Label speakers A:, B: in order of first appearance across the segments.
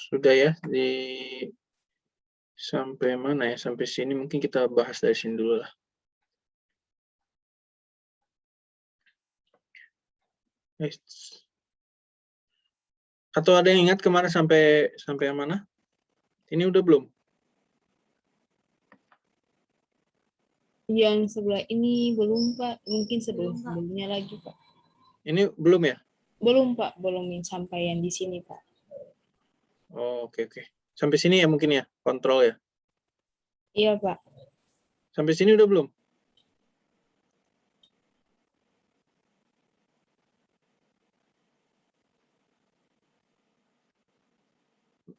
A: sudah ya sampai mana ya? Sampai sini mungkin kita bahas dari sini dulu lah. Atau ada yang ingat kemana sampai yang mana? Ini udah belum?
B: Yang sebelah ini belum, Pak. Mungkin sebelumnya lagi, Pak.
A: Ini belum ya?
B: Belum, Pak. Belum sampai yang di sini, Pak.
A: Oh, oke. Sampai sini ya mungkin ya, kontrol ya?
B: Iya, Pak.
A: Sampai sini udah belum?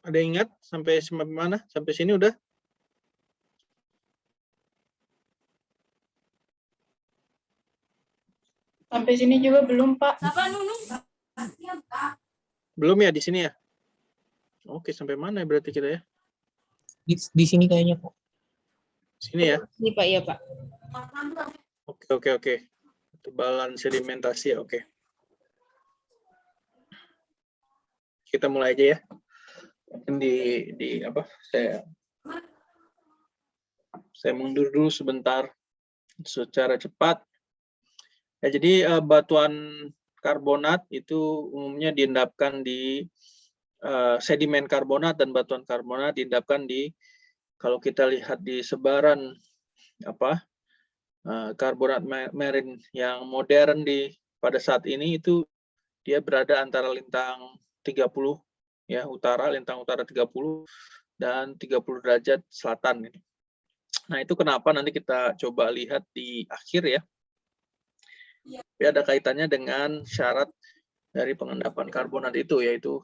A: Ada yang ingat sampai mana? Sampai sini udah?
C: Sampai sini juga belum, Pak.
A: Belum ya di sini ya? Oke, sampai mana ya berarti kita ya?
D: Di sini kayaknya, Pak.
A: Sini ya?
B: Ini, Pak. Iya, Pak.
A: Oke. Tebalan sedimentasi ya, oke. Kita mulai aja ya. Di apa? Saya mundur dulu sebentar secara cepat. Ya, jadi batuan karbonat itu umumnya diendapkan di sedimen karbonat, dan batuan karbonat diendapkan di, kalau kita lihat di sebaran karbonat marine yang modern pada saat ini, itu dia berada antara lintang 30 ya utara, lintang utara 30 dan 30 derajat selatan. Nah, itu kenapa nanti kita coba lihat di akhir ya. Tapi ada kaitannya dengan syarat dari pengendapan karbonat itu, yaitu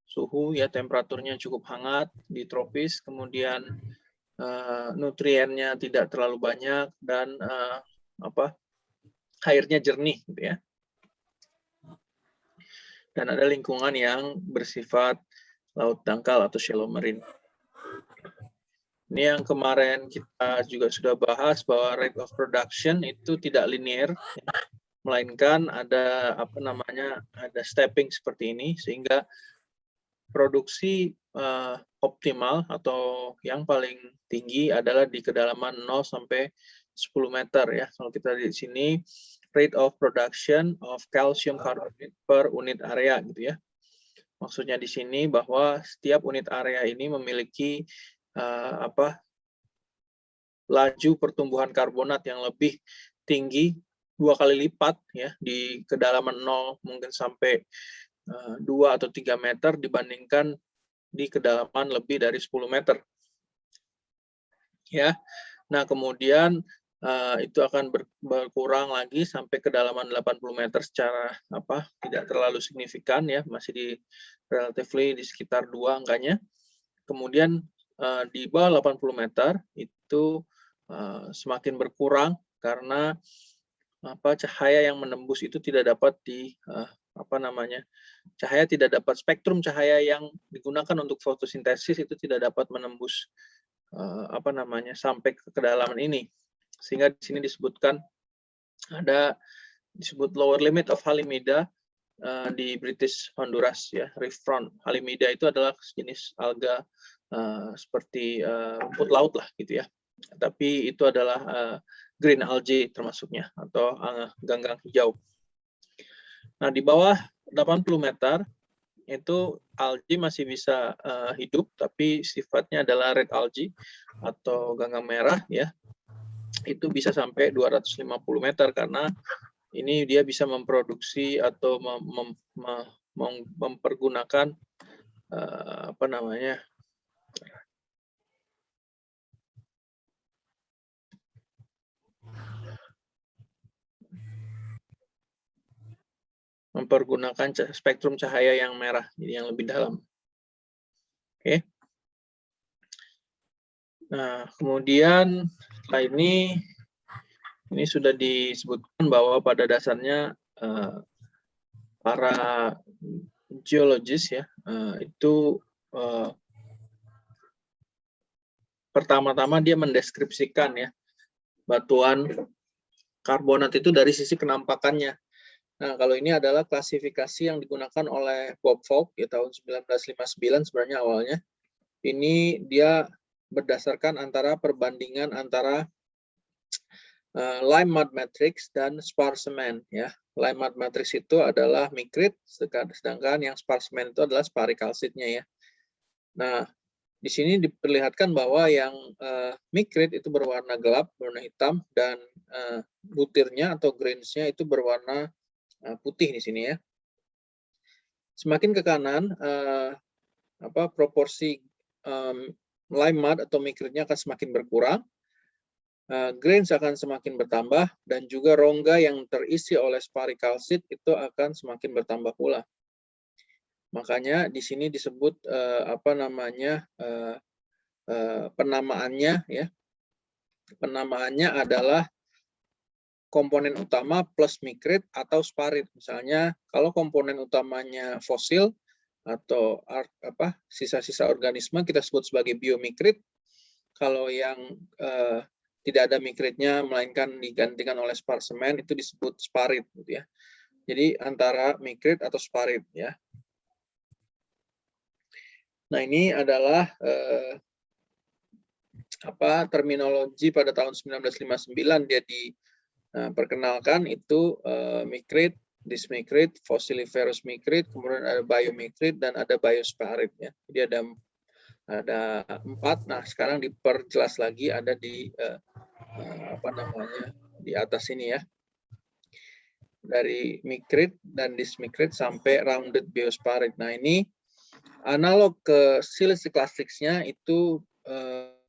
A: suhu ya, temperaturnya cukup hangat di tropis, kemudian nutriennya tidak terlalu banyak, dan airnya jernih gitu ya. Dan ada lingkungan yang bersifat laut dangkal atau shallow marine. Ini yang kemarin kita juga sudah bahas, bahwa rate of production itu tidak linear, melainkan ada ada stepping seperti ini, sehingga produksi optimal atau yang paling tinggi adalah di kedalaman 0 sampai 10 meter ya. Kalau kita lihat di sini, rate of production of calcium carbonate per unit area gitu ya. Maksudnya di sini bahwa setiap unit area ini memiliki laju pertumbuhan karbonat yang lebih tinggi 2 kali lipat ya, di kedalaman 0 mungkin sampai 2 atau 3 meter dibandingkan di kedalaman lebih dari 10 meter. Ya. Nah, kemudian itu akan berkurang lagi sampai kedalaman 80 meter secara tidak terlalu signifikan ya, masih relatively di sekitar 2 angkanya. Kemudian di bawah 80 meter itu semakin berkurang karena cahaya yang menembus itu tidak dapat cahaya tidak dapat, spektrum cahaya yang digunakan untuk fotosintesis itu tidak dapat menembus sampai ke kedalaman ini, sehingga di sini disebut lower limit of Halimeda di British Honduras ya, reef front. Halimeda itu adalah jenis alga seperti rumput laut lah gitu ya, tapi itu adalah green algae termasuknya, atau ganggang hijau. Nah, di bawah 80 meter itu algae masih bisa hidup, tapi sifatnya adalah red algae atau ganggang merah ya. Itu bisa sampai 250 meter karena ini dia bisa memproduksi atau mempergunakan mempergunakan spektrum cahaya yang merah, jadi yang lebih dalam. Oke. Nah, kemudian setelah ini sudah disebutkan bahwa pada dasarnya para geologis ya itu pertama-tama dia mendeskripsikan ya batuan karbonat itu dari sisi kenampakannya. Nah, kalau ini adalah klasifikasi yang digunakan oleh Bob Falk ya tahun 1959 sebenarnya awalnya. Ini dia berdasarkan antara perbandingan antara lime mud matrix dan sparse cement ya. Lime mud matrix itu adalah micrete, sedangkan yang sparse cement itu adalah sparicalcite-nya ya. Nah, di sini diperlihatkan bahwa yang micrete itu berwarna gelap, berwarna hitam, dan butirnya atau grains-nya itu berwarna putih di sini ya. Semakin ke kanan, proporsi lime mud atau micrete-nya akan semakin berkurang, grains akan semakin bertambah, dan juga rongga yang terisi oleh sparicalcite itu akan semakin bertambah pula. Makanya di sini disebut penamaannya ya. Penamaannya adalah komponen utama plus micrete atau sparit. Misalnya kalau komponen utamanya fosil atau sisa-sisa organisme kita sebut sebagai biomicrete. Kalau yang tidak ada micrete-nya melainkan digantikan oleh sparse cement itu disebut sparit gitu ya. Jadi antara micrete atau sparit ya. Nah, ini adalah terminologi pada tahun 1959 dia diperkenalkan itu micrete, dismicrete, fossiliferous micrete, kemudian ada biomicrete dan ada biosparit ya. Jadi ada 4. Nah, sekarang diperjelas lagi ada di di atas ini ya. Dari micrete dan dismicrete sampai rounded biosparit. Nah, ini analog ke silicic clastics-nya itu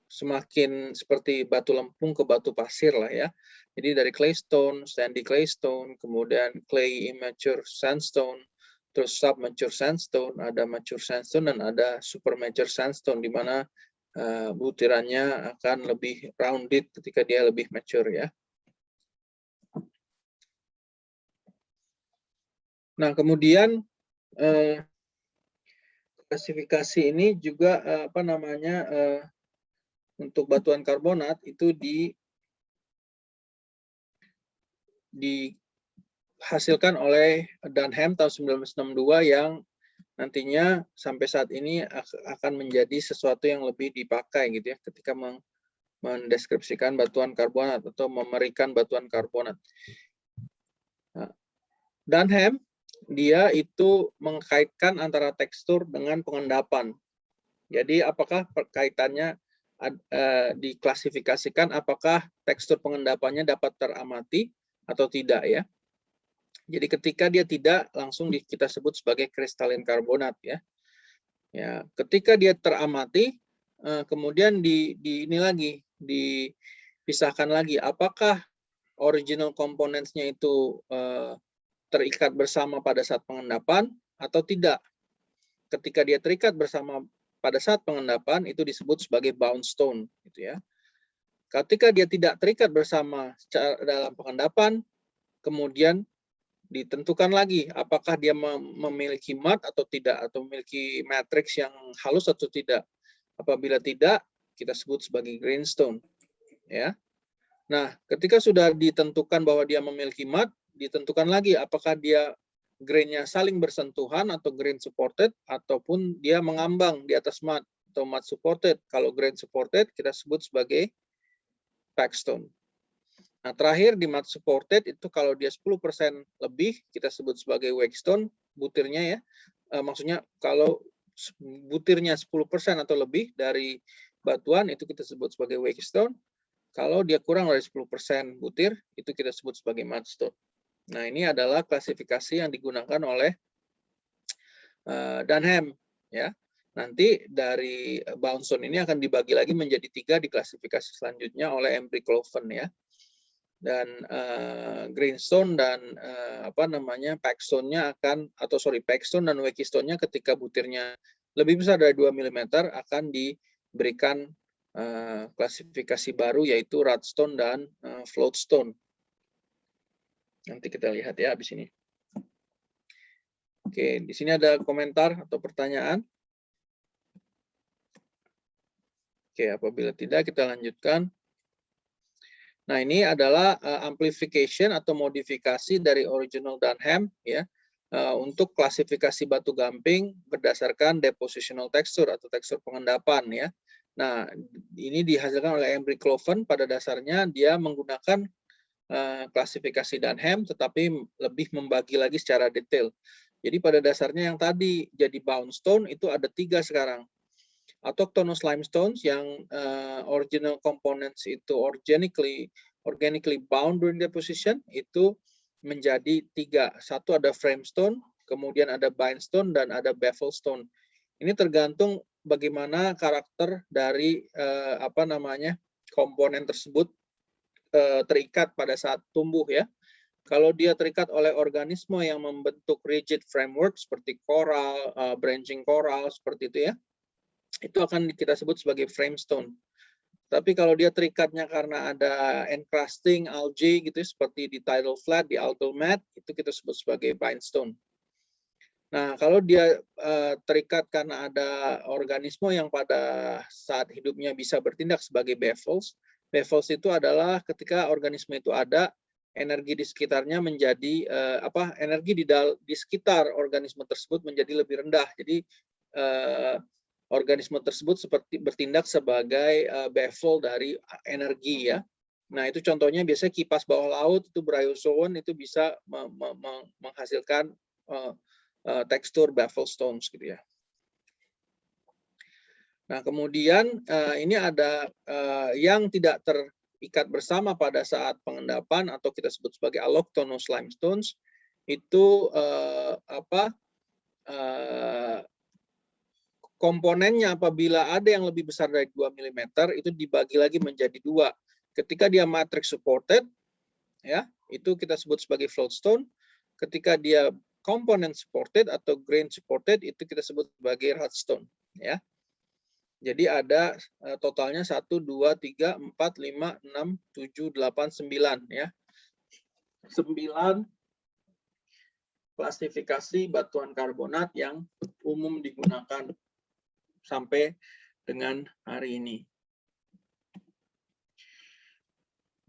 A: semakin seperti batu lempung ke batu pasir lah ya. Jadi dari claystone, sandy claystone, kemudian clay immature sandstone, terus submature sandstone, ada mature sandstone dan ada supermature sandstone di mana butirannya akan lebih rounded ketika dia lebih mature ya. Nah, kemudian klasifikasi ini juga untuk batuan karbonat itu dihasilkan oleh Dunham tahun 1962 yang nantinya sampai saat ini akan menjadi sesuatu yang lebih dipakai gitu ya ketika mendeskripsikan batuan karbonat atau memerikan batuan karbonat. Nah, Dunham dia itu mengkaitkan antara tekstur dengan pengendapan. Jadi apakah kaitannya diklasifikasikan apakah tekstur pengendapannya dapat teramati atau tidak ya. Jadi ketika dia tidak, langsung kita sebut sebagai kristalin karbonat ya. Ya, ketika dia teramati, kemudian ini lagi dipisahkan lagi apakah original components-nya itu terikat bersama pada saat pengendapan atau tidak. Ketika dia terikat bersama pada saat pengendapan itu disebut sebagai bound stone gitu ya. Ketika dia tidak terikat bersama dalam pengendapan, kemudian ditentukan lagi apakah dia memiliki mat atau tidak, atau memiliki matriks yang halus atau tidak. Apabila tidak, kita sebut sebagai greenstone ya. Nah, ketika sudah ditentukan bahwa dia memiliki mat, ditentukan lagi apakah dia grain-nya saling bersentuhan atau grain supported ataupun dia mengambang di atas mat atau mat supported. Kalau grain supported kita sebut sebagai packstone. Nah, terakhir di mat supported itu kalau dia 10% lebih kita sebut sebagai wakestone butirnya ya. Maksudnya kalau butirnya 10% atau lebih dari batuan itu kita sebut sebagai wakestone. Kalau dia kurang dari 10% butir itu kita sebut sebagai mudstone. Nah, ini adalah klasifikasi yang digunakan oleh Dunham ya. Nanti dari boundstone ini akan dibagi lagi menjadi 3 di klasifikasi selanjutnya oleh Embry Cloven ya. Dan greenstone dan packstone-nya packstone dan wakestone-nya ketika butirnya lebih besar dari 2 mm akan diberikan klasifikasi baru yaitu rudstone dan floatstone. Nanti kita lihat ya habis ini. Oke, di sini ada komentar atau pertanyaan. Oke, apabila tidak kita lanjutkan. Nah, ini adalah amplification atau modifikasi dari original Dunham ya untuk klasifikasi batu gamping berdasarkan depositional texture atau tekstur pengendapan ya. Nah, ini dihasilkan oleh Embry Cloven. Pada dasarnya dia menggunakan klasifikasi Dunham, tetapi lebih membagi lagi secara detail. Jadi pada dasarnya yang tadi jadi bound stone itu ada 3 sekarang. Autochthonous limestones yang original components itu organically bound during deposition itu menjadi 3. Satu ada framestone, kemudian ada bindstone, dan ada bafflestone. Ini tergantung bagaimana karakter dari komponen tersebut terikat pada saat tumbuh ya. Kalau dia terikat oleh organisme yang membentuk rigid framework seperti coral, branching coral seperti itu ya, itu akan kita sebut sebagai framestone. Tapi kalau dia terikatnya karena ada encrusting algae gitu seperti di tidal flat, di algal mat, itu kita sebut sebagai bindstone. Nah, kalau dia terikat karena ada organisme yang pada saat hidupnya bisa bertindak sebagai baffles. Baffles itu adalah ketika organisme itu ada, energi di sekitarnya menjadi energi di sekitar organisme tersebut menjadi lebih rendah. Jadi organisme tersebut seperti bertindak sebagai baffle dari energi ya. Nah, itu contohnya biasanya kipas bawah laut itu bryozoan itu bisa menghasilkan tekstur baffle stones gitu ya. Nah, kemudian ini ada yang tidak terikat bersama pada saat pengendapan atau kita sebut sebagai allochthonous limestones itu komponennya apabila ada yang lebih besar dari 2 mm itu dibagi lagi menjadi 2. Ketika dia matrix supported ya, itu kita sebut sebagai floatstone. Ketika dia component supported atau grain supported itu kita sebut sebagai rudstone ya. Jadi ada totalnya 1 2 3 4 5 6 7 8 9 ya. 9 klasifikasi batuan karbonat yang umum digunakan sampai dengan hari ini.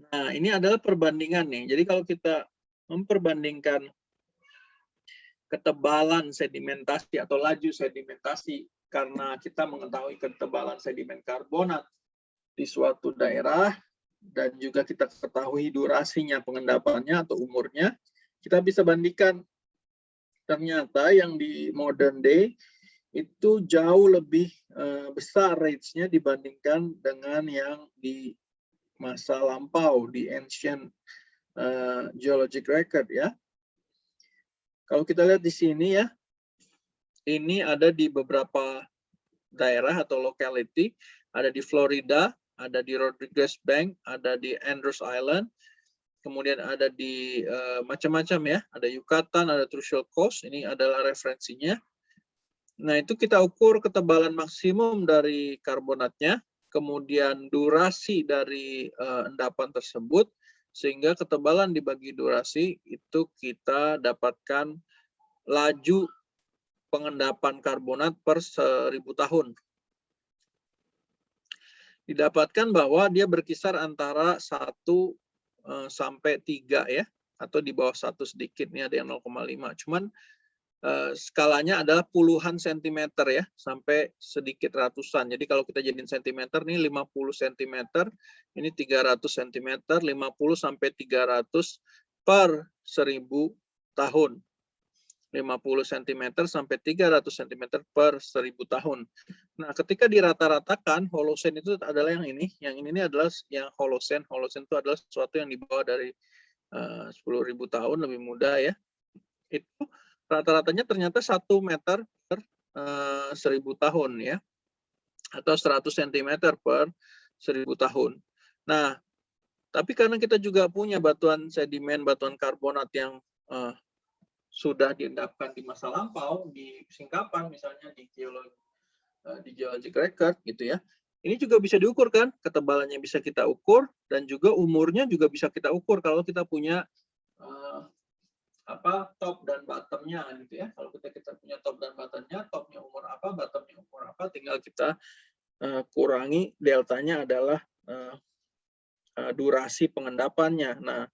A: Nah, ini adalah perbandingan nih. Jadi kalau kita memperbandingkan ketebalan sedimentasi atau laju sedimentasi karena kita mengetahui ketebalan sedimen karbonat di suatu daerah dan juga kita ketahui durasinya pengendapannya atau umurnya, kita bisa bandingkan ternyata yang di modern day itu jauh lebih besar range-nya dibandingkan dengan yang di masa lampau, di ancient geologic record ya. Kalau kita lihat di sini ya, ini ada di beberapa daerah atau locality, ada di Florida, ada di Rodriguez Bank, ada di Andros Island, kemudian ada di macam-macam ya, ada Yucatan, ada Trucial Coast, ini adalah referensinya. Nah, itu kita ukur ketebalan maksimum dari karbonatnya, kemudian durasi dari endapan tersebut, sehingga ketebalan dibagi durasi itu kita dapatkan laju pengendapan karbonat per 1000 tahun. Didapatkan bahwa dia berkisar antara 1 sampai 3 ya, atau di bawah 1 sedikit, nih ada yang 0,5. Cuman skalanya adalah puluhan sentimeter ya, sampai sedikit ratusan. Jadi kalau kita jadiin sentimeter nih 50 cm, ini 300 cm, 50 sampai 300 per 1000 tahun. 50 cm sampai 300 cm per 1000 tahun. Nah, ketika dirata-ratakan, Holocene itu adalah yang ini adalah yang Holocene. Holocene itu adalah sesuatu yang di bawah dari 10.000 tahun, lebih muda ya. Itu rata-ratanya ternyata 1 meter per 1000 tahun ya, atau 100 cm per 1000 tahun. Nah, tapi karena kita juga punya batuan sedimen, batuan karbonat yang sudah diendapkan di masa lampau, di singkapan misalnya di geologic record gitu ya, ini juga bisa diukur kan, ketebalannya bisa kita ukur dan juga umurnya juga bisa kita ukur kalau kita punya top dan bottomnya gitu ya. Kalau kita punya top dan bottomnya, topnya umur apa, bottomnya umur apa, tinggal kita kurangi deltanya adalah durasi pengendapannya. Nah,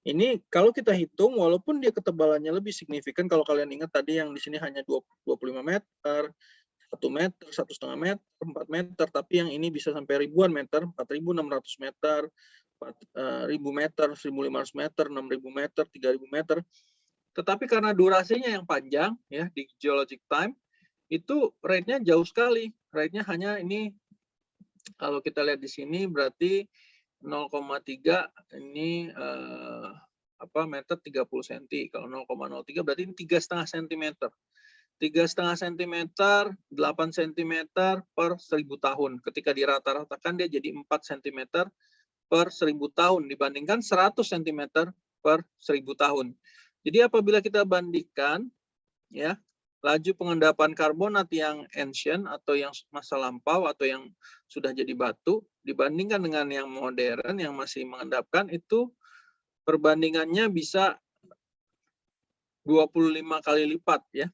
A: ini kalau kita hitung, walaupun dia ketebalannya lebih signifikan, kalau kalian ingat tadi yang di sini hanya 25 meter, 1 meter, 1,5 meter, 4 meter, tapi yang ini bisa sampai ribuan meter, 4.600 meter, 4.000 meter, 1.500 meter, 6.000 meter, 3.000 meter. Tetapi karena durasinya yang panjang, ya di geologic time, itu rate-nya jauh sekali. Rate-nya hanya ini, kalau kita lihat di sini berarti 0,3 ini meter 30 cm. Kalau 0,03 berarti ini 3,5 cm. 3,5 cm, 8 cm per 1.000 tahun. Ketika dirata-ratakan dia jadi 4 cm per 1.000 tahun dibandingkan 100 cm per 1.000 tahun. Jadi apabila kita bandingkan ya laju pengendapan karbonat yang ancient atau yang masa lampau atau yang sudah jadi batu dibandingkan dengan yang modern yang masih mengendapkan, itu perbandingannya bisa 25 kali lipat ya.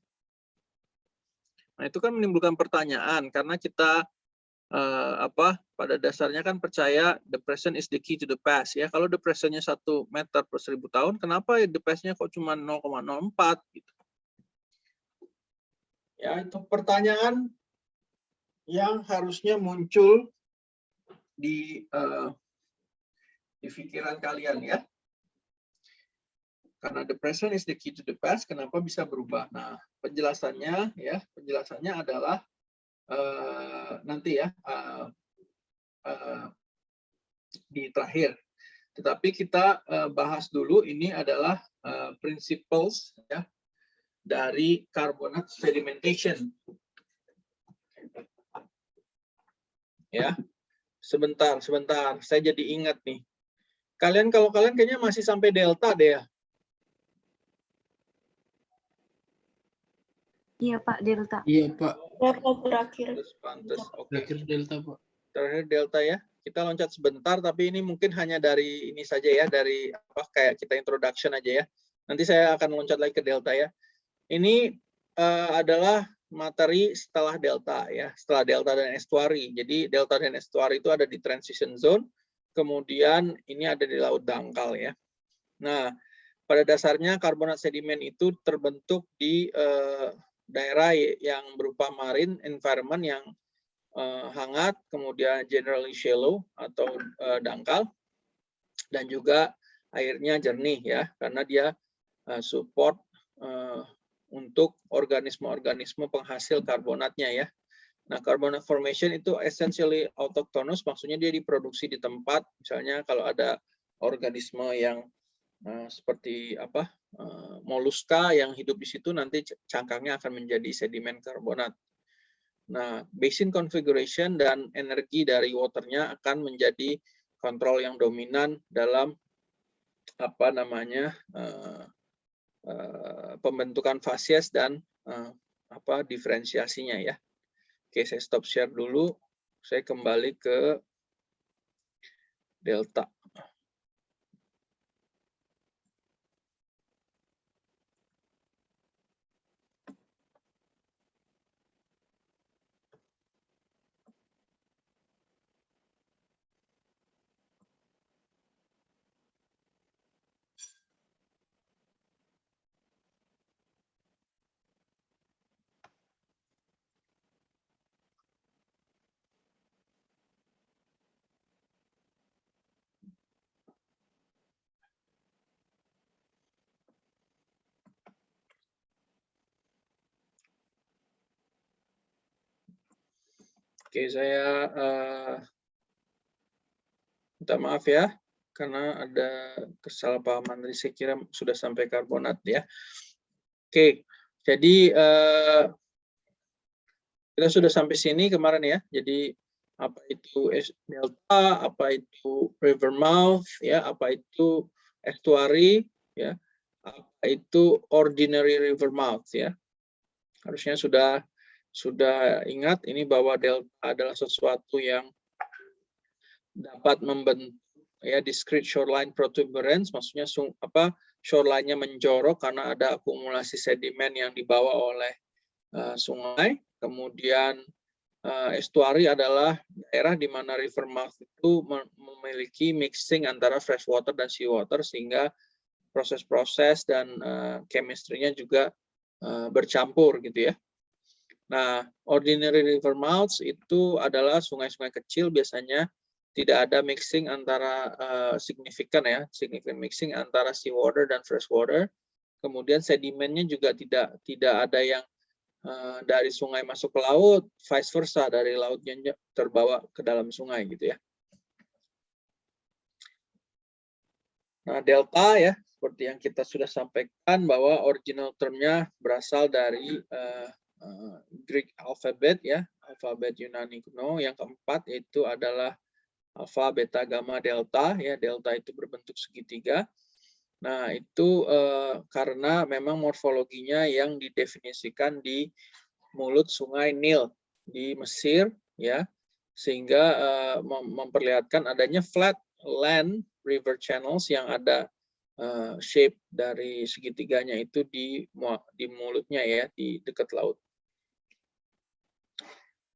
A: Nah, itu kan menimbulkan pertanyaan karena kita pada dasarnya kan percaya depression is the key to the past ya. Kalau depressionnya 1 meter per 1.000 tahun, kenapa the past-nya kok cuma 0,04 gitu? Ya, itu pertanyaan yang harusnya muncul di pikiran kalian ya. Karena depression is the key to the past, kenapa bisa berubah? Nah, penjelasannya adalah nanti ya di terakhir. Tetapi kita bahas dulu ini adalah principles ya dari carbonate sedimentation. Ya, sebentar, saya jadi ingat nih. Kalau kalian kayaknya masih sampai delta deh ya.
B: Iya Pak, delta.
D: Iya Pak.
C: Berapa terakhir?
A: Pantes. Oke.
D: Terakhir delta Pak.
A: Terakhir delta ya. Kita loncat sebentar, tapi ini mungkin hanya dari ini saja ya, dari kayak kita introduction aja ya. Nanti saya akan loncat lagi ke delta ya. Ini adalah materi setelah delta ya, setelah delta dan estuary. Jadi delta dan estuary itu ada di transition zone, kemudian ini ada di laut dangkal ya. Nah, pada dasarnya karbonat sedimen itu terbentuk di daerah yang berupa marine environment yang hangat, kemudian generally shallow atau dangkal, dan juga airnya jernih ya, karena dia support untuk organisme-organisme penghasil karbonatnya ya. Nah, carbonate formation itu essentially autochthonous, maksudnya dia diproduksi di tempat. Misalnya kalau ada organisme yang seperti moluska yang hidup di situ, nanti cangkangnya akan menjadi sedimen karbonat. Nah, basin configuration dan energi dari waternya akan menjadi kontrol yang dominan dalam pembentukan fasies dan diferensiasinya ya. Oke, saya stop share dulu. Saya kembali ke delta. Oke, saya minta maaf ya, karena ada kesalahpahaman tadi, saya kira sudah sampai karbonat ya. Oke, jadi kita sudah sampai sini kemarin ya. Jadi apa itu delta, apa itu river mouth, ya, apa itu estuary, ya, apa itu ordinary river mouth ya. Harusnya sudah ingat ini bahwa delta adalah sesuatu yang dapat membentuk ya discrete shoreline protuberance, maksudnya shoreline-nya menjorok karena ada akumulasi sedimen yang dibawa oleh sungai. Kemudian estuary adalah daerah di mana river mouth itu memiliki mixing antara fresh water dan sea water, sehingga proses-proses dan chemistry-nya juga bercampur gitu ya. Nah, ordinary river mouths itu adalah sungai-sungai kecil, biasanya tidak ada mixing antara signifikan mixing antara sea water dan fresh water. Kemudian sedimennya juga tidak ada yang dari sungai masuk ke laut, vice versa, dari lautnya terbawa ke dalam sungai gitu ya. Nah, delta ya, seperti yang kita sudah sampaikan bahwa original termnya berasal dari Greek alphabet ya, alfabet Yunani kuno. Yang keempat itu adalah alfa, beta, gamma, delta ya. Delta itu berbentuk segitiga. Nah, itu karena memang morfologinya yang didefinisikan di mulut sungai Nil di Mesir ya, sehingga memperlihatkan adanya flat land river channels yang ada shape dari segitiganya itu di mulutnya ya, di dekat laut.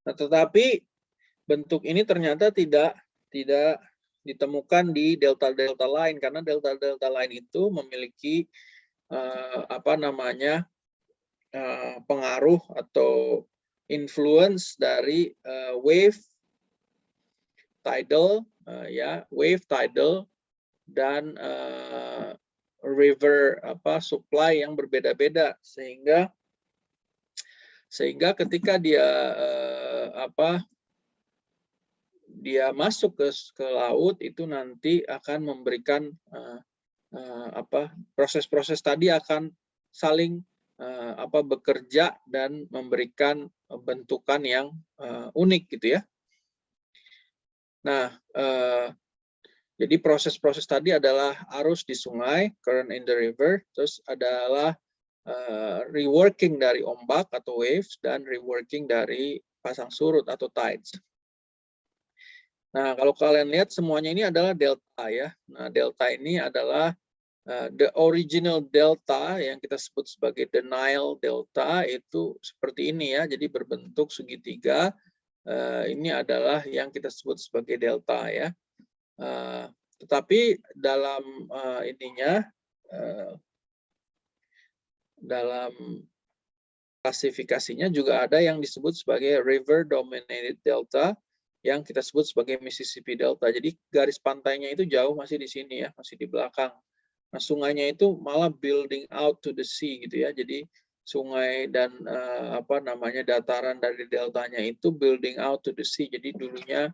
A: Nah, tetapi bentuk ini ternyata tidak ditemukan di delta-delta lain, karena delta-delta lain itu memiliki pengaruh atau influence dari wave tidal dan river supply yang berbeda-beda, sehingga ketika dia dia masuk ke laut itu nanti akan memberikan proses-proses tadi akan saling bekerja dan memberikan bentukan yang unik gitu ya. Nah, jadi proses-proses tadi adalah arus di sungai, current in the river, terus adalah reworking dari ombak atau waves, dan reworking dari pasang surut atau tides. Nah, kalau kalian lihat semuanya ini adalah delta ya. Nah, delta ini adalah the original delta yang kita sebut sebagai the Nile Delta itu seperti ini ya. Jadi berbentuk segitiga. Ini adalah yang kita sebut sebagai delta ya. Tetapi dalam dalam klasifikasinya juga ada yang disebut sebagai river dominated delta, yang kita sebut sebagai Mississippi Delta. Jadi garis pantainya itu jauh, masih di sini ya, masih di belakang. Nah, sungainya itu malah building out to the sea gitu ya. Jadi sungai dan dataran dari deltanya itu building out to the sea. Jadi dulunya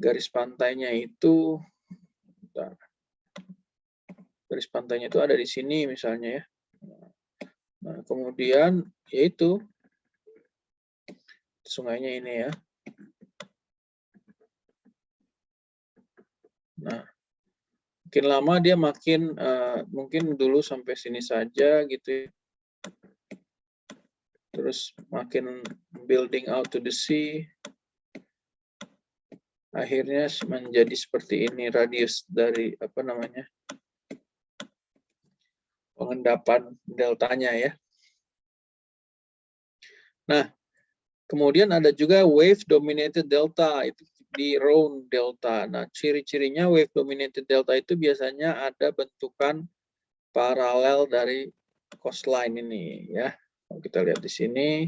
A: garis pantainya itu ada di sini misalnya ya. Nah, kemudian yaitu sungainya ini ya. Nah, makin lama dia makin mungkin dulu sampai sini saja gitu ya. Terus makin building out to the sea. Akhirnya menjadi seperti ini radius dari pengendapan deltanya ya. Nah, kemudian ada juga wave dominated delta, itu di Rhone Delta. Nah, ciri-cirinya wave dominated delta itu biasanya ada bentukan paralel dari coastline ini ya. Kalau kita lihat di sini,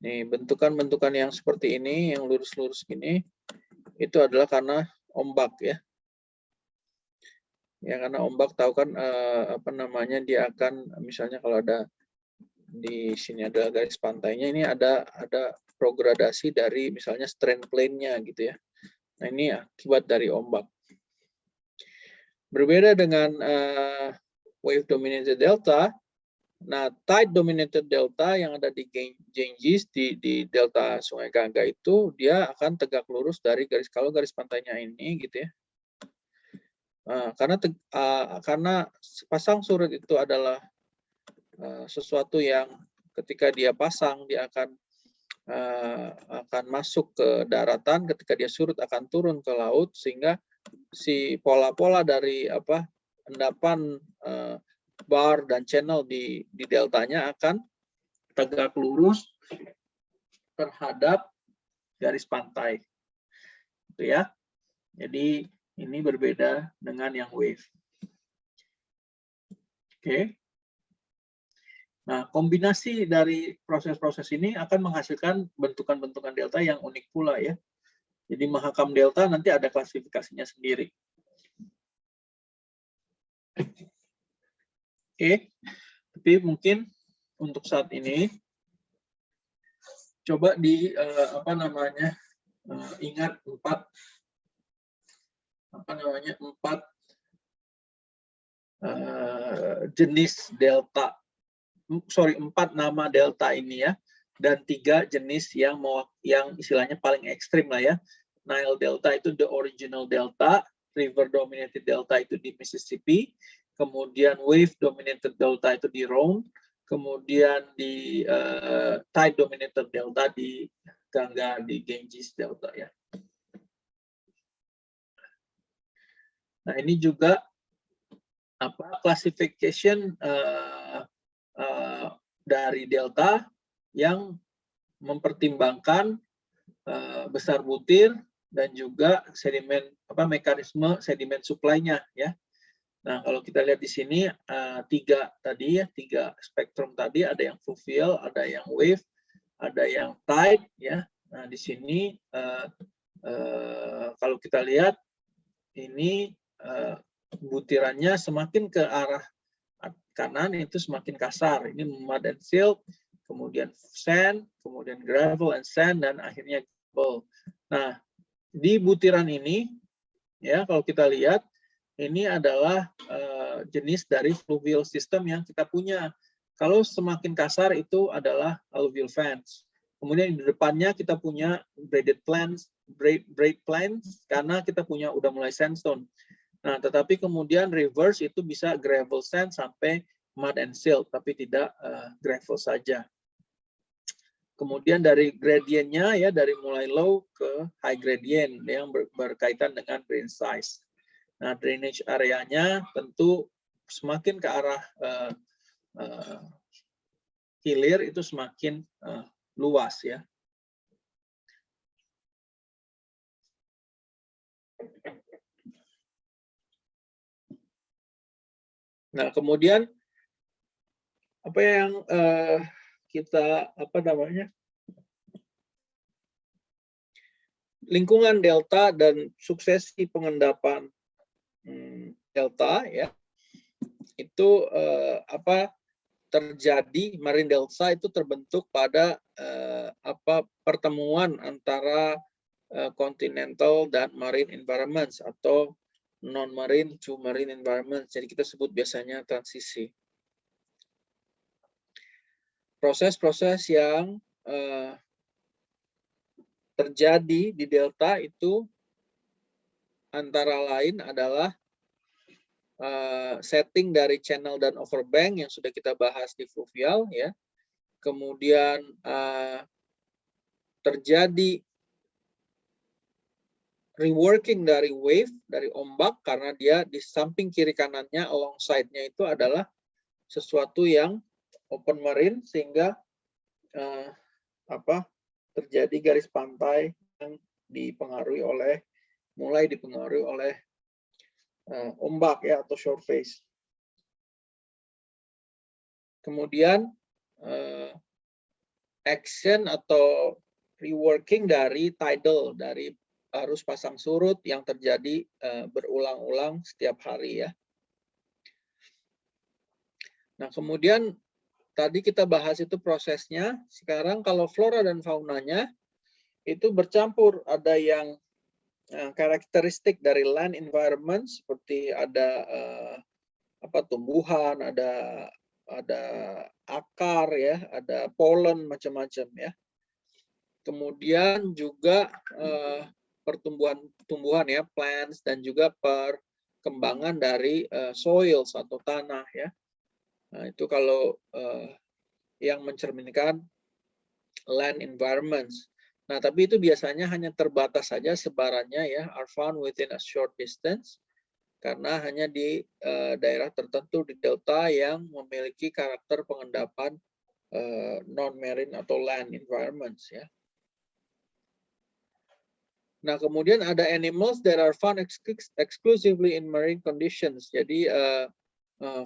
A: nih bentukan-bentukan yang seperti ini, yang lurus-lurus gini, itu adalah karena ombak ya. Ya, karena ombak tahu kan dia akan, misalnya kalau ada di sini ada garis pantainya, ini ada progradasi dari misalnya strain plane-nya gitu ya. Nah, ini akibat dari ombak. Berbeda dengan wave dominated delta. Nah, tide dominated delta yang ada di Ganges di delta Sungai Gangga itu dia akan tegak lurus dari garis pantainya ini gitu ya. Karena pasang surut itu adalah sesuatu yang ketika dia pasang dia akan masuk ke daratan, ketika dia surut akan turun ke laut, sehingga si pola-pola dari endapan bar dan channel di deltanya akan tegak lurus terhadap garis pantai. Gitu ya. Jadi ini berbeda dengan yang wave. Oke. Nah, kombinasi dari proses-proses ini akan menghasilkan bentukan-bentukan delta yang unik pula ya. Jadi Mahakam delta nanti ada klasifikasinya sendiri. Oke. Tapi mungkin untuk saat ini coba ingat empat jenis delta, empat nama delta ini ya, dan 3 jenis yang istilahnya paling ekstrim lah ya. Nile Delta itu the original delta, river dominated delta itu di Mississippi, kemudian wave dominated delta itu di Rhone, kemudian di tide dominated delta di Gangga, di Ganges delta ya. Nah, ini juga classification dari delta yang mempertimbangkan besar butir dan juga sedimen mekanisme sedimen supply-nya ya. Nah, kalau kita lihat di sini 3 spektrum tadi, ada yang fluvial, ada yang wave, ada yang tide ya. Nah, di sini kalau kita lihat ini butirannya semakin ke arah kanan itu semakin kasar. Ini mud and silt, kemudian sand, kemudian gravel and sand, dan akhirnya gravel. Nah, di butiran ini ya kalau kita lihat ini adalah jenis dari fluvial system yang kita punya. Kalau semakin kasar itu adalah alluvial fans. Kemudian di depannya kita punya braided plains karena kita punya udah mulai sandstone. Nah, tetapi kemudian reverse itu bisa gravel sand sampai mud and silt, tapi tidak gravel saja. Kemudian dari gradientnya ya, dari mulai low ke high gradient yang berkaitan dengan grain size. Nah, drainage areanya tentu semakin ke arah hilir itu semakin luas ya. Nah, kemudian apa yang kita lingkungan delta dan suksesi pengendapan delta ya itu terjadi marine delta itu terbentuk pada pertemuan antara continental dan marine environments atau non-marine to marine environment. Jadi kita sebut biasanya transisi. Proses-proses yang terjadi di delta itu antara lain adalah setting dari channel dan overbank yang sudah kita bahas di fluvial ya. Kemudian terjadi reworking dari wave, dari ombak, karena dia di samping kiri kanannya, alongside-nya itu adalah sesuatu yang open marine, sehingga terjadi garis pantai yang mulai dipengaruhi oleh ombak ya, atau shore face. Kemudian action atau reworking dari tidal, dari arus pasang surut yang terjadi berulang-ulang setiap hari ya. Nah, kemudian tadi kita bahas itu prosesnya. Sekarang kalau flora dan faunanya itu bercampur, ada yang karakteristik dari land environment seperti ada tumbuhan, ada akar ya, ada pollen macam-macam ya. Kemudian juga pertumbuhan ya, plants, dan juga perkembangan dari soils atau tanah ya. Nah, itu kalau yang mencerminkan land environments. Nah, tapi itu biasanya hanya terbatas saja sebarannya ya, are found within a short distance. karena hanya di daerah tertentu di delta yang memiliki karakter pengendapan non-marine atau land environments ya. Nah, kemudian ada animals that are found exclusively in marine conditions. Jadi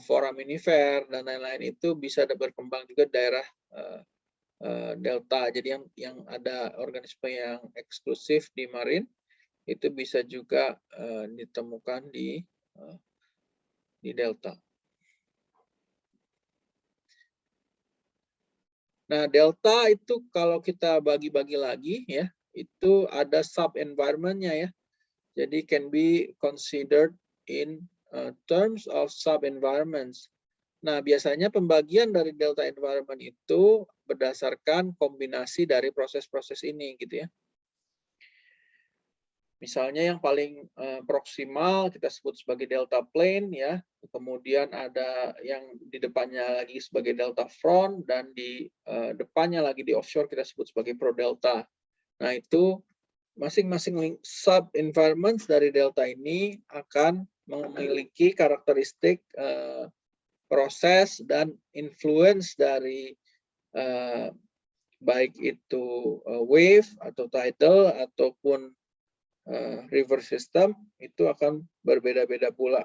A: foraminifer dan lain-lain itu bisa berkembang juga daerah delta. Jadi yang ada organisme yang eksklusif di marine itu bisa juga ditemukan di delta. Nah, delta itu kalau kita bagi-bagi lagi ya, itu ada sub environment-nya ya. Jadi can be considered in terms of sub environments. Nah, biasanya pembagian dari delta environment itu berdasarkan kombinasi dari proses-proses ini gitu ya. Misalnya yang paling proksimal kita sebut sebagai delta plain ya. Kemudian ada yang di depannya lagi sebagai delta front dan di depannya lagi di offshore kita sebut sebagai prodelta. Nah, itu masing-masing sub environments dari delta ini akan memiliki karakteristik proses dan influence dari baik itu wave atau tidal ataupun river system itu akan berbeda-beda pula.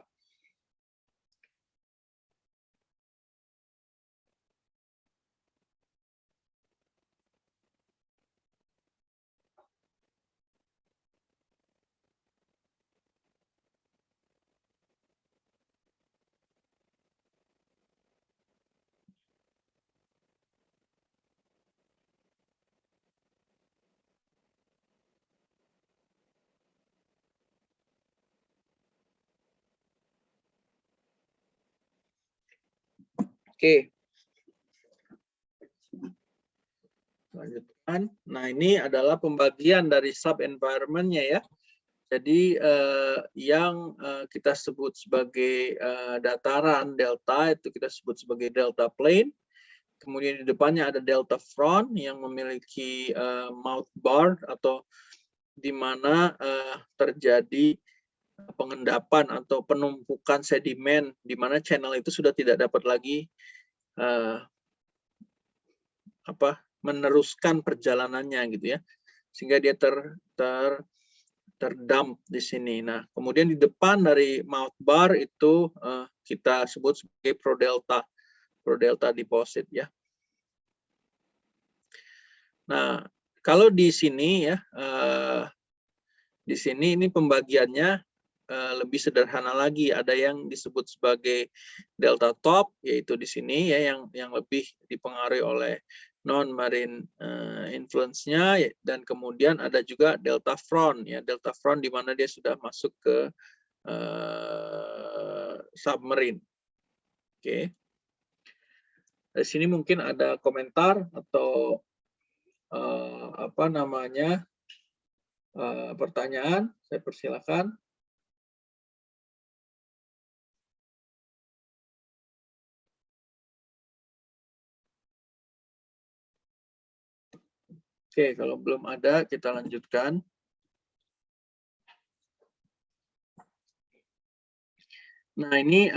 A: Oke. Lanjutkan. Nah, ini adalah pembagian dari sub environment-nya ya. Jadi yang kita sebut sebagai dataran delta itu kita sebut sebagai delta plain. Kemudian di depannya ada delta front yang memiliki mouth bar atau di mana terjadi pengendapan atau penumpukan sedimen di mana channel itu sudah tidak dapat lagi meneruskan perjalanannya gitu ya, sehingga dia terdump di sini. Nah, kemudian di depan dari mouth bar itu kita sebut sebagai prodelta deposit ya. Nah, kalau di sini ya, di sini ini pembagiannya lebih sederhana lagi. Ada yang disebut sebagai delta top, yaitu di sini ya yang lebih dipengaruhi oleh non-marine influence-nya, dan kemudian ada juga delta front ya, delta front di mana dia sudah masuk ke submarine. Oke. Dari sini mungkin ada komentar atau pertanyaan, saya persilakan. Oke, kalau belum ada, kita lanjutkan. Nah, ini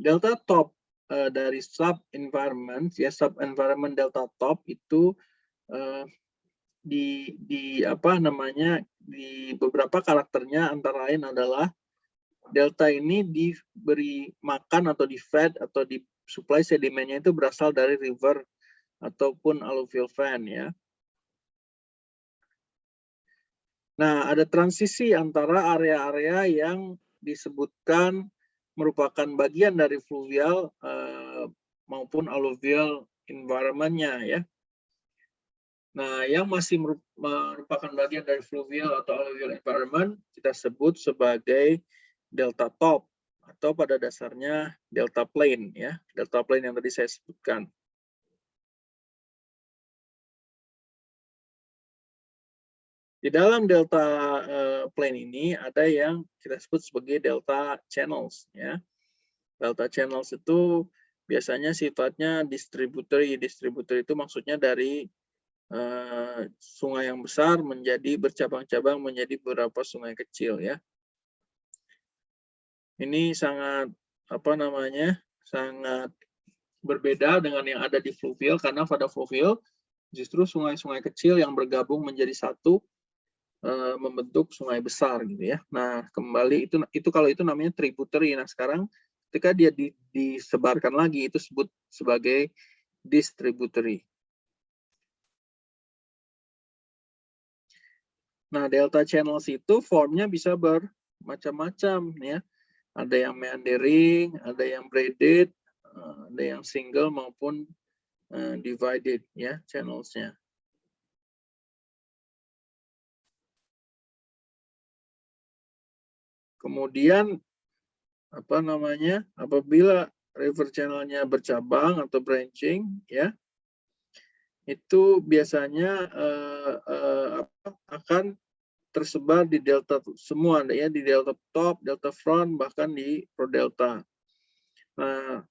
A: delta top dari sub environment ya, sub environment delta top itu di beberapa karakternya antara lain adalah delta ini diberi makan atau di fed atau di supply sedimennya itu berasal dari river ataupun alluvial fan ya. Nah, ada transisi antara area-area yang disebutkan merupakan bagian dari fluvial maupun alluvial environment-nya ya. Nah, yang masih merupakan bagian dari fluvial atau alluvial environment kita sebut sebagai delta top atau pada dasarnya delta plain ya, delta plain yang tadi saya sebutkan. Di dalam delta plain ini ada yang kita sebut sebagai delta channels ya. Delta channels itu biasanya sifatnya distributory. Distributory itu maksudnya dari sungai yang besar menjadi bercabang-cabang menjadi beberapa sungai kecil ya. Ini sangat sangat berbeda dengan yang ada di fluvial, karena pada fluvial justru sungai-sungai kecil yang bergabung menjadi satu membentuk sungai besar gitu ya. Nah, kembali itu kalau itu namanya tributary. Nah, sekarang ketika dia disebarkan lagi itu disebut sebagai distributary. Nah, delta channels itu formnya bisa bermacam-macam ya. Ada yang meandering, ada yang braided, ada yang single maupun divided ya channelsnya. Kemudian apabila river channelnya bercabang atau branching ya, itu biasanya akan tersebar di delta semua ya, di delta top, delta front, bahkan di prodelta. Nah,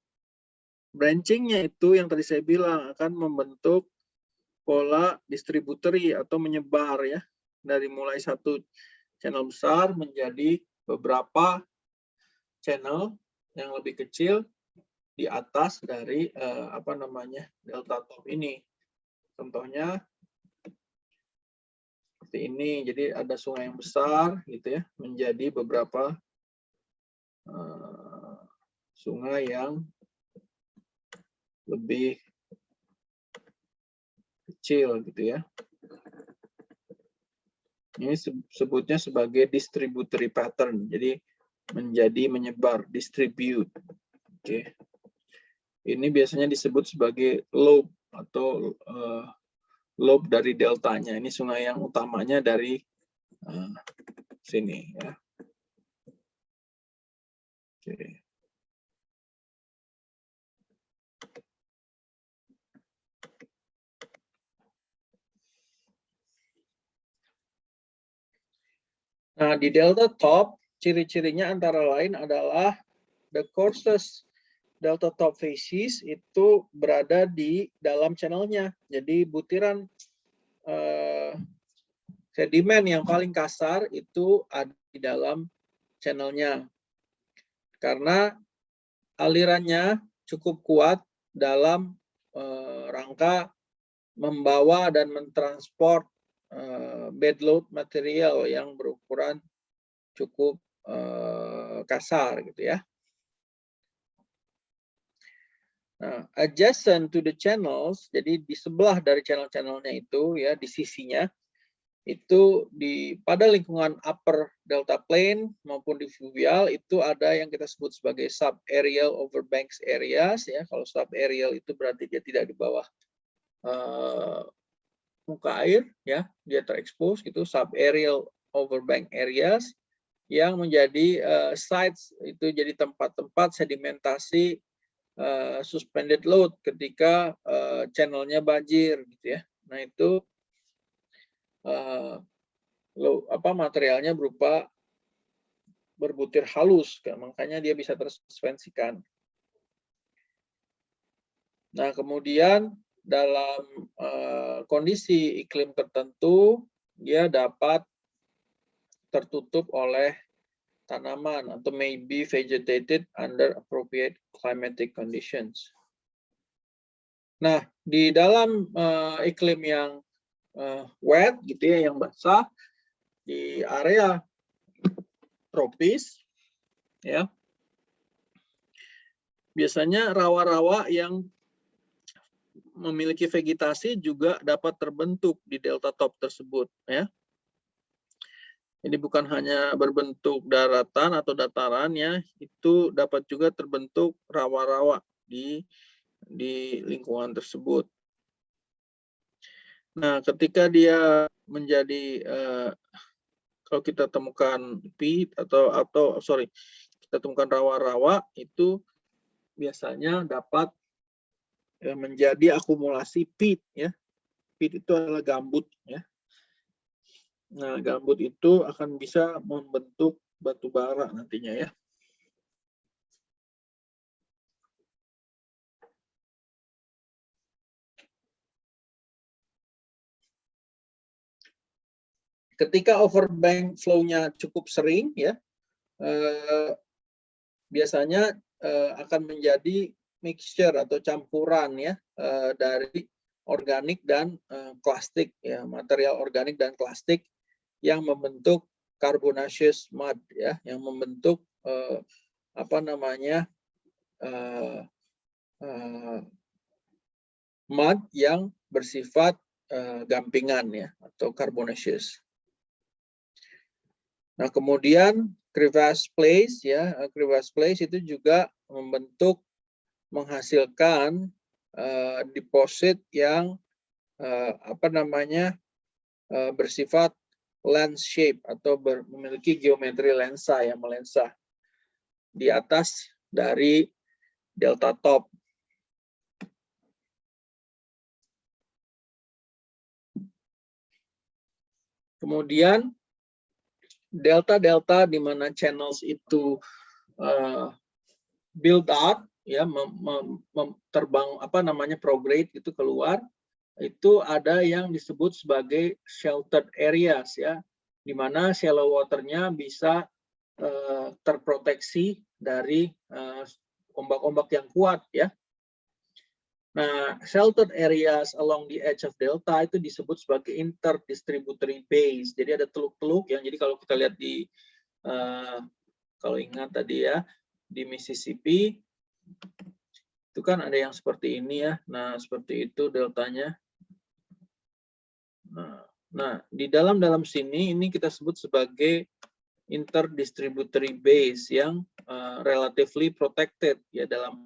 A: branchingnya itu yang tadi saya bilang akan membentuk pola distributary atau menyebar ya, dari mulai satu channel besar menjadi beberapa channel yang lebih kecil di atas dari delta top ini. Contohnya seperti ini. Jadi ada sungai yang besar gitu ya, menjadi beberapa sungai yang lebih kecil gitu ya. Ini sebutnya sebagai distributary pattern. Jadi menjadi menyebar, distribute. Oke. Ini biasanya disebut sebagai lobe atau lobe dari deltanya. Ini sungai yang utamanya dari sini ya. Oke. Nah, di delta top, ciri-cirinya antara lain adalah the courses delta top facies itu berada di dalam channelnya. Jadi butiran sedimen yang paling kasar itu ada di dalam channelnya. Karena alirannya cukup kuat dalam rangka membawa dan mentransport bed load material yang berukuran cukup kasar gitu ya. Nah, adjacent to the channels, jadi di sebelah dari channel-channelnya itu ya, di sisinya itu pada lingkungan upper delta plain maupun di fluvial itu ada yang kita sebut sebagai subaerial overbanks areas ya. Kalau subaerial itu berarti dia tidak di bawah muka air ya, dia terekspos gitu. Subaerial overbank areas yang menjadi sites, itu jadi tempat-tempat sedimentasi suspended load ketika channelnya banjir gitu ya. Nah, itu materialnya berupa berbutir halus, makanya dia bisa tersuspensikan. Nah, kemudian dalam kondisi iklim tertentu, dia dapat tertutup oleh tanaman atau may be vegetated under appropriate climatic conditions. Nah, di dalam iklim yang wet gitu ya, yang basah, di area tropis ya, biasanya rawa-rawa yang memiliki vegetasi juga dapat terbentuk di delta top tersebut ya. Jadi bukan hanya berbentuk daratan atau dataran ya, itu dapat juga terbentuk rawa-rawa di lingkungan tersebut. Nah, ketika dia menjadi kalau kita temukan peat kita temukan rawa-rawa, itu biasanya dapat menjadi akumulasi peat ya. Peat itu adalah gambut ya. Nah, gambut itu akan bisa membentuk batu bara nantinya ya. Ketika overbank flow-nya cukup sering ya, biasanya akan menjadi mixture atau campuran ya dari organik dan plastik ya, material organik dan plastik yang membentuk carbonaceous mud ya, yang membentuk apa namanya mud yang bersifat gampingan ya atau carbonaceous. Nah, kemudian crevasse place ya, crevasse place itu juga menghasilkan deposit yang apa namanya bersifat lens shape atau memiliki geometri lensa yang melensa di atas dari delta top. Kemudian delta-delta di mana channels itu build up ya, terbang apa namanya prograde itu keluar, itu ada yang disebut sebagai sheltered areas ya, di mana shallow waternya bisa terproteksi dari ombak-ombak yang kuat ya. Nah, sheltered areas along the edge of delta itu disebut sebagai interdistributary bays. Jadi ada teluk-teluk yang, jadi kalau kita lihat di kalau ingat tadi ya di Mississippi itu kan ada yang seperti ini ya. Nah, seperti itu deltanya. Nah, di dalam sini ini kita sebut sebagai interdistributary bays yang relatively protected ya dalam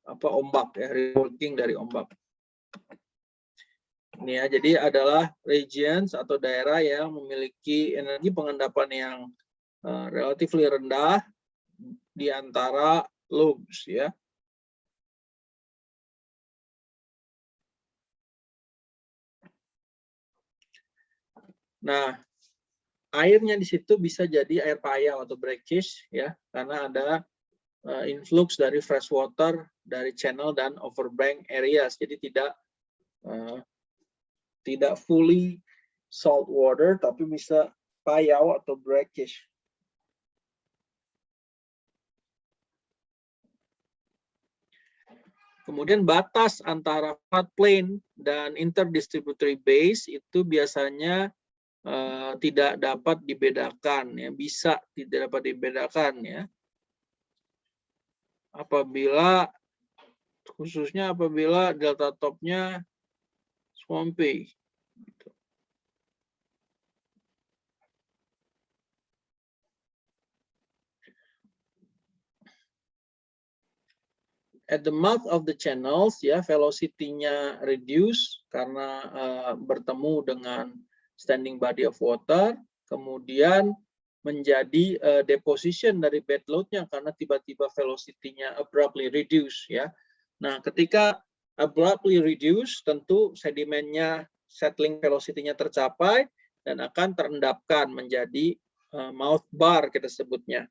A: apa ombak ya, reworking dari ombak. Ini ya, jadi adalah regions atau daerah yang memiliki energi pengendapan yang relatively rendah di antara lobes ya. Nah, airnya di situ bisa jadi air payau atau brackish ya, karena ada influx dari fresh water dari channel dan overbank areas. Jadi tidak fully salt water, tapi bisa payau atau brackish. Kemudian batas antara floodplain dan interdistributary base itu biasanya tidak dapat dibedakan ya, bisa tidak dapat dibedakan ya. Khususnya apabila delta topnya swampy. At the mouth of the channels ya, velocity-nya reduce karena bertemu dengan standing body of water, kemudian menjadi deposition dari bed load-nya karena tiba-tiba velocity-nya abruptly reduce ya. Nah, ketika abruptly reduce, tentu sedimennya settling velocity-nya tercapai dan akan terendapkan menjadi mouth bar kita sebutnya.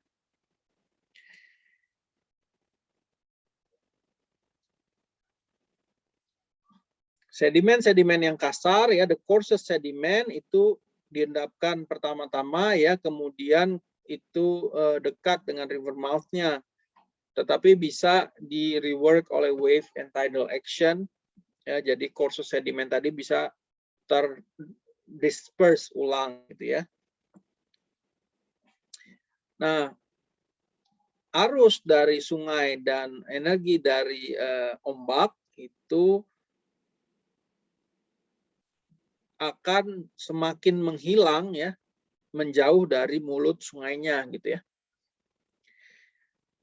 A: Sedimen-sedimen yang kasar ya, the coarsest sediment itu diendapkan pertama-tama ya, kemudian itu dekat dengan river mouth-nya, tetapi bisa di rework oleh wave and tidal action ya, jadi coarsest sediment tadi bisa terdisperse ulang gitu ya. Nah, arus dari sungai dan energi dari ombak itu akan semakin menghilang ya, menjauh dari mulut sungainya gitu ya.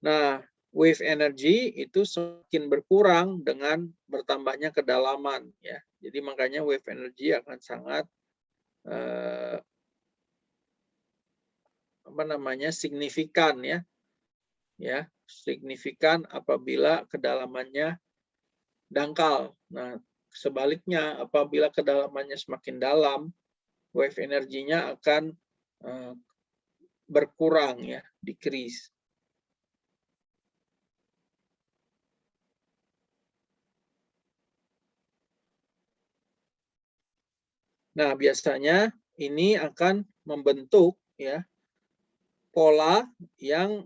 A: Nah, wave energy itu semakin berkurang dengan bertambahnya kedalaman ya. Jadi makanya wave energy akan sangat signifikan ya. Ya, signifikan apabila kedalamannya dangkal. Nah, sebaliknya apabila kedalamannya semakin dalam, wave energinya akan berkurang ya, decrease. Nah, biasanya ini akan membentuk ya pola yang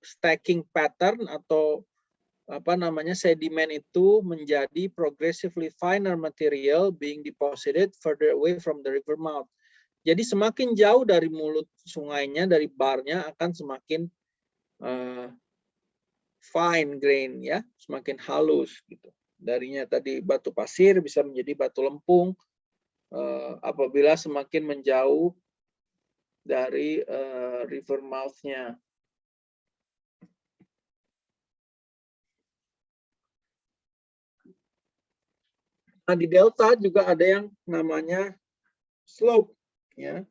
A: stacking pattern atau apa namanya sedimen itu menjadi progressively finer material being deposited further away from the river mouth. Jadi semakin jauh dari mulut sungainya, dari barnya akan semakin fine grain ya, semakin halus gitu. Darinya tadi batu pasir bisa menjadi batu lempung apabila semakin menjauh dari river mouth-nya. Nah, di delta juga ada yang namanya slope, ya,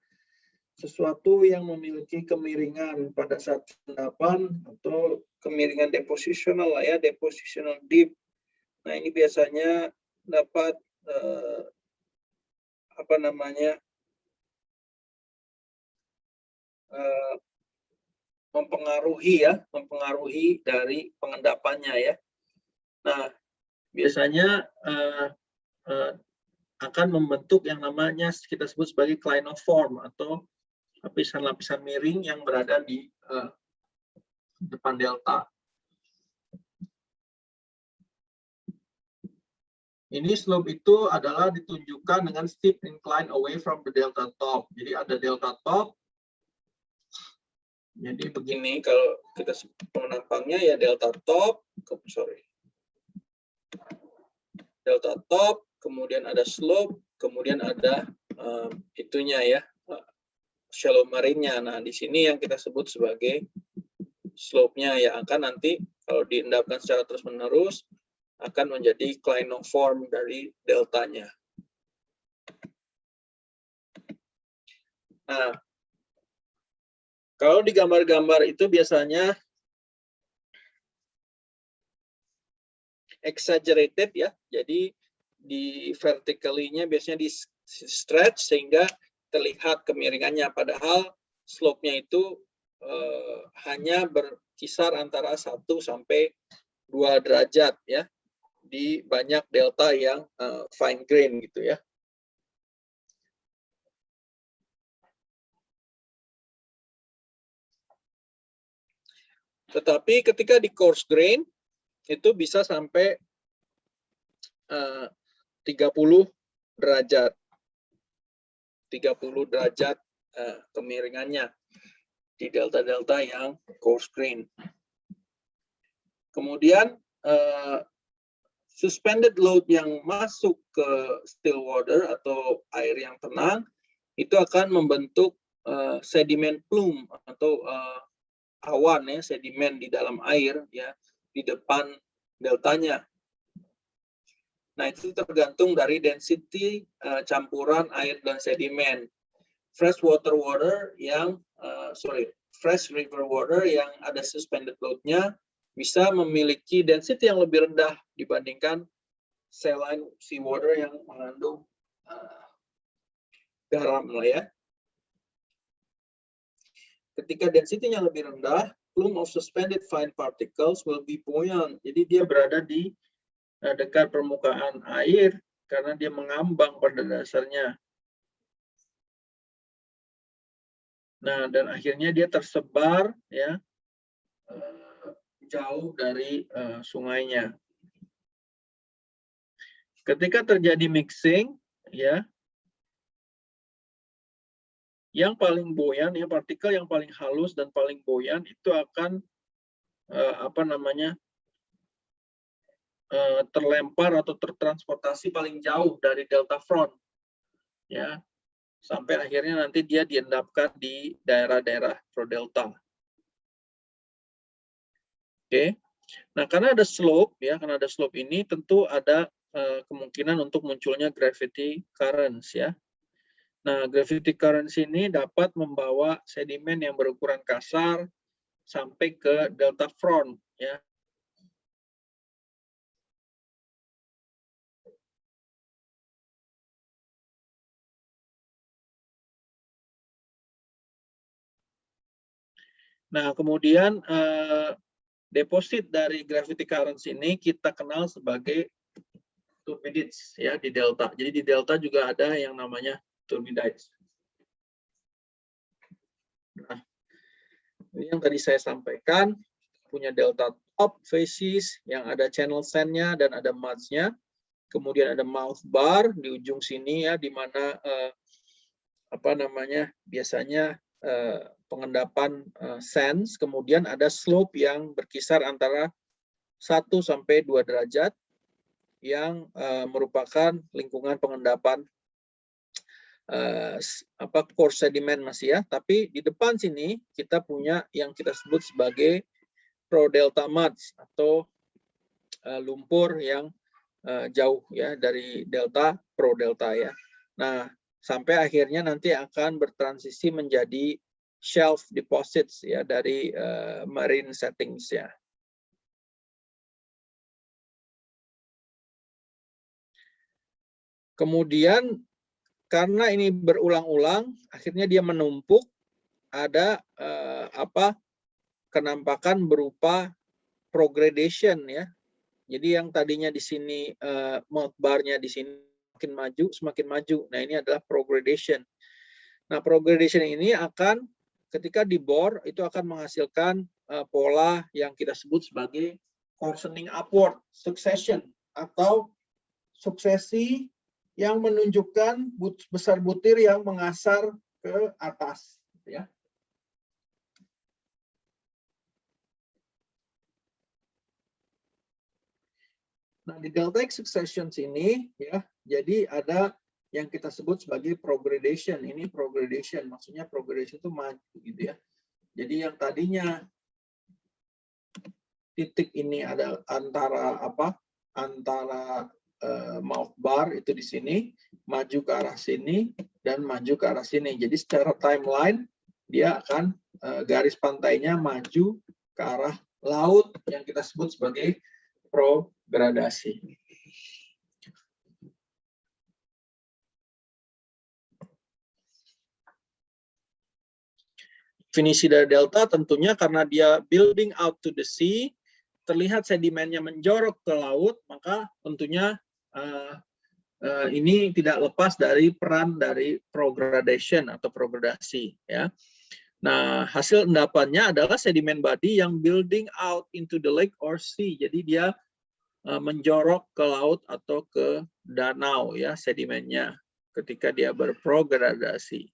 A: sesuatu yang memiliki kemiringan pada saat endapan atau kemiringan depositional lah ya, depositional dip. Nah, ini biasanya dapat apa namanya mempengaruhi dari pengendapannya ya. Nah, biasanya akan membentuk yang namanya kita sebut sebagai clinoform atau lapisan-lapisan miring yang berada di depan delta. Ini slope itu adalah ditunjukkan dengan steep incline away from the delta top. Jadi ada delta top. Jadi begini kalau kita menampangnya ya delta top, delta top, kemudian ada slope, kemudian ada itunya ya, shallow marine-nya. Nah, di sini yang kita sebut sebagai slope-nya yang akan nanti kalau diendapkan secara terus-menerus akan menjadi clinoform dari deltanya. Nah, kalau di gambar-gambar itu biasanya exaggerated ya, jadi di vertically-nya biasanya di stretch sehingga terlihat kemiringannya, padahal slope-nya itu hanya berkisar antara 1 sampai 2 derajat ya di banyak delta yang fine grain gitu ya. Tetapi ketika di coarse grain itu bisa sampai 30 derajat. 30 derajat kemiringannya di delta-delta yang coarse grain. Kemudian suspended load yang masuk ke still water atau air yang tenang itu akan membentuk sedimen plume atau awan ya, sedimen di dalam air ya di depan deltanya. Nah, itu tergantung dari density campuran air dan sedimen. Fresh water yang fresh river water yang ada suspended load-nya bisa memiliki density yang lebih rendah dibandingkan saline seawater yang mengandung garam lah ya. Ketika density-nya lebih rendah, plume of suspended fine particles will be buoyant. Jadi dia berada di dekat permukaan air karena dia mengambang pada dasarnya. Nah, dan akhirnya dia tersebar ya jauh dari sungainya. Ketika terjadi mixing ya, yang paling buoyan ya, partikel yang paling halus dan paling buoyan itu akan terlempar atau tertransportasi paling jauh dari delta front ya, sampai akhirnya nanti dia diendapkan di daerah-daerah prodelta. Oke. Nah, karena ada slope ya, karena ada slope ini tentu ada kemungkinan untuk munculnya gravity currents ya. Nah, gravity currents ini dapat membawa sedimen yang berukuran kasar sampai ke delta front ya. Nah, kemudian deposit dari gravity currents ini kita kenal sebagai turbidites ya di delta. Jadi di delta juga ada yang namanya turbidites. Nah, ini yang tadi saya sampaikan, punya delta top facies yang ada channel sand-nya dan ada muds-nya. Kemudian ada mouth bar di ujung sini ya, di mana biasanya pengendapan sands. Kemudian ada slope yang berkisar antara 1 sampai 2 derajat yang merupakan lingkungan pengendapan core sedimen masih ya. Tapi di depan sini kita punya yang kita sebut sebagai pro-delta muds atau lumpur yang jauh ya dari delta pro-delta ya. Nah, sampai akhirnya nanti akan bertransisi menjadi shelf deposits ya dari marine settings ya. Kemudian karena ini berulang-ulang, akhirnya dia menumpuk, ada kenampakan berupa progradation ya. Jadi yang tadinya di sini mouth bar-nya di sini semakin maju. Nah, ini adalah progradation. Nah, progradation ini akan ketika dibor itu akan menghasilkan pola yang kita sebut sebagai coarsening upward succession atau suksesi yang menunjukkan besar butir yang mengasar ke atas ya. Nah, di deltaic successions ini ya, jadi ada yang kita sebut sebagai progradation. Ini progradation, maksudnya progradation itu maju gitu ya. Jadi yang tadinya titik ini ada antara mouth bar itu di sini, maju ke arah sini dan maju ke arah sini. Jadi secara timeline dia akan garis pantainya maju ke arah laut yang kita sebut sebagai progradasi. Definisi dari delta tentunya karena dia building out to the sea, terlihat sedimennya menjorok ke laut, maka tentunya ini tidak lepas dari peran dari progradation atau progradasi ya. Nah, hasil endapannya adalah sedimen body yang building out into the lake or sea. Jadi dia menjorok ke laut atau ke danau ya sedimennya ketika dia berprogradasi.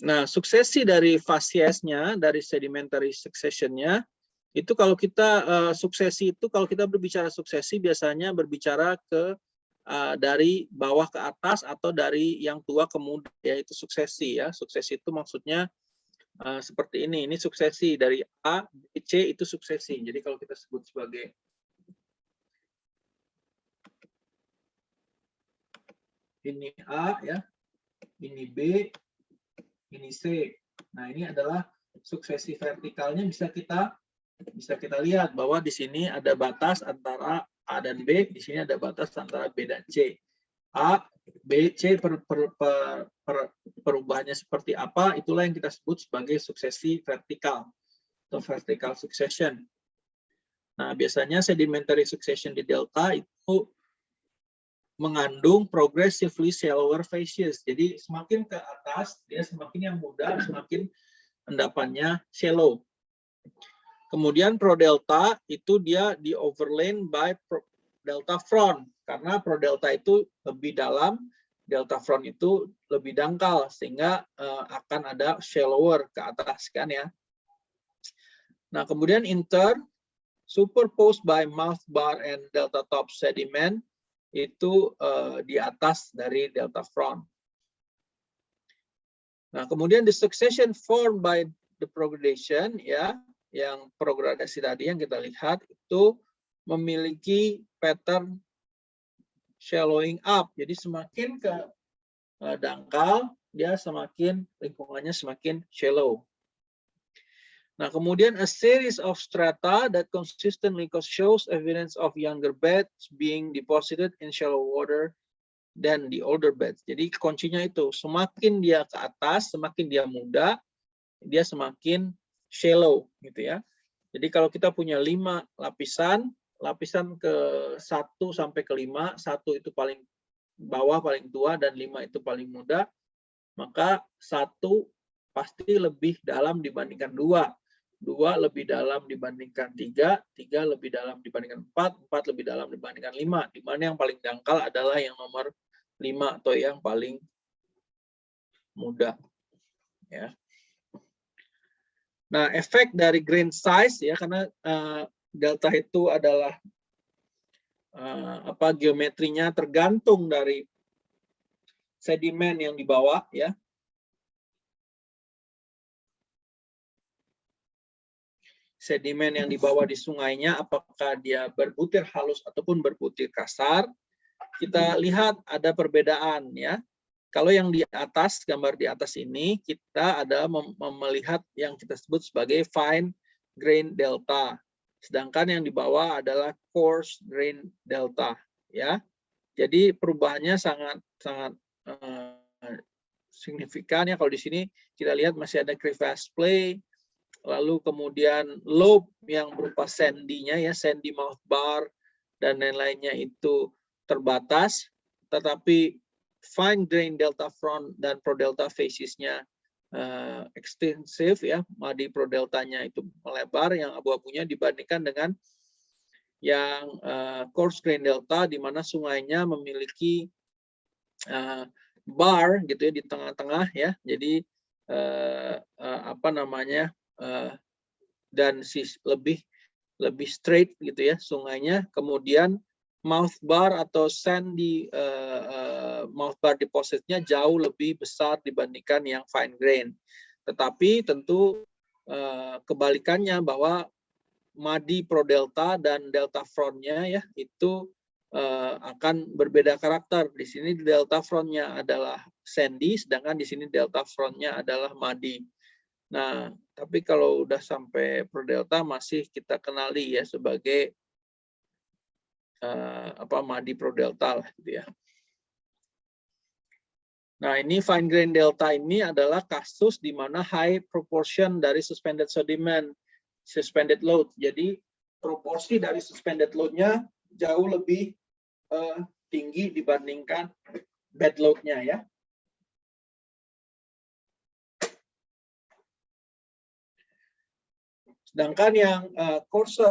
A: Nah, suksesi dari fasiesnya, dari sedimentary succession-nya, itu kalau kita suksesi itu, kalau kita berbicara suksesi biasanya berbicara ke dari bawah ke atas atau dari yang tua ke muda, yaitu suksesi ya. Suksesi itu maksudnya seperti ini suksesi dari A, B, C itu suksesi. Jadi kalau kita sebut sebagai ini A ya, ini B, ini C. Nah, ini adalah suksesi vertikalnya bisa kita lihat bahwa di sini ada batas antara A dan B, di sini ada batas antara B dan C. A, B, C perubahannya seperti apa, itulah yang kita sebut sebagai suksesi vertikal atau vertical succession. Nah, biasanya sedimentary succession di delta itu mengandung progressively shallower facies. Jadi semakin ke atas, dia semakin yang muda, semakin endapannya shallow. Kemudian pro-delta itu dia di overlain by delta front. Karena pro-delta itu lebih dalam, delta front itu lebih dangkal, sehingga akan ada shallower ke atas kan ya. Nah, kemudian superposed by mouth bar and delta top sediment, itu di atas dari delta front. Nah, kemudian the succession formed by the progradation ya, yang progradasi tadi yang kita lihat itu memiliki pattern shallowing up. Jadi semakin ke dangkal, dia semakin lingkungannya semakin shallow. Nah, kemudian a series of strata that consistently shows evidence of younger beds being deposited in shallow water than the older beds. Jadi kuncinya itu, semakin dia ke atas, semakin dia muda, dia semakin shallow gitu ya. Jadi kalau kita punya 5 lapisan, lapisan ke 1 sampai ke 5, 1 itu paling bawah paling tua dan 5 itu paling muda, maka 1 pasti lebih dalam dibandingkan 2, 2 lebih dalam dibandingkan 3, 3 lebih dalam dibandingkan 4, 4 lebih dalam dibandingkan 5, di mana yang paling dangkal adalah yang nomor 5 atau yang paling muda. Ya. Nah, efek dari grain size ya, karena delta itu adalah geometrinya tergantung dari sedimen yang dibawa ya. Sedimen yang dibawa di sungainya, apakah dia berbutir halus ataupun berbutir kasar. Kita lihat ada perbedaan ya. Kalau yang di atas, gambar di atas ini, kita ada melihat yang kita sebut sebagai fine grain delta. Sedangkan yang di bawah adalah coarse grain delta. Ya, jadi perubahannya sangat signifikan ya. Kalau di sini kita lihat masih ada crevasse play, lalu kemudian lobe yang berupa sandy-nya ya, sandy mouth bar dan lain-lainnya itu terbatas, tetapi fine grain delta front dan prodelta facies-nya ekstensif ya, madi prodeltanya itu melebar yang abu-abunya dibandingkan dengan yang coarse grain delta di mana sungainya memiliki bar gitu ya di tengah-tengah ya. Jadi dan lebih straight gitu ya sungainya. Kemudian mouth bar atau sandy mouth bar depositnya jauh lebih besar dibandingkan yang fine grain. Tetapi tentu kebalikannya bahwa madi prodelta dan delta frontnya ya itu akan berbeda karakter. Di sini delta frontnya adalah sandy, sedangkan di sini delta frontnya adalah madi. Nah, tapi kalau udah sampai prodelta masih kita kenali ya sebagai madi prodelta lah gitu ya. Nah, ini fine grain delta ini adalah kasus di mana high proportion dari suspended sediment, suspended load. Jadi proporsi dari suspended load-nya jauh lebih tinggi dibandingkan bed load-nya ya. Sedangkan yang coarse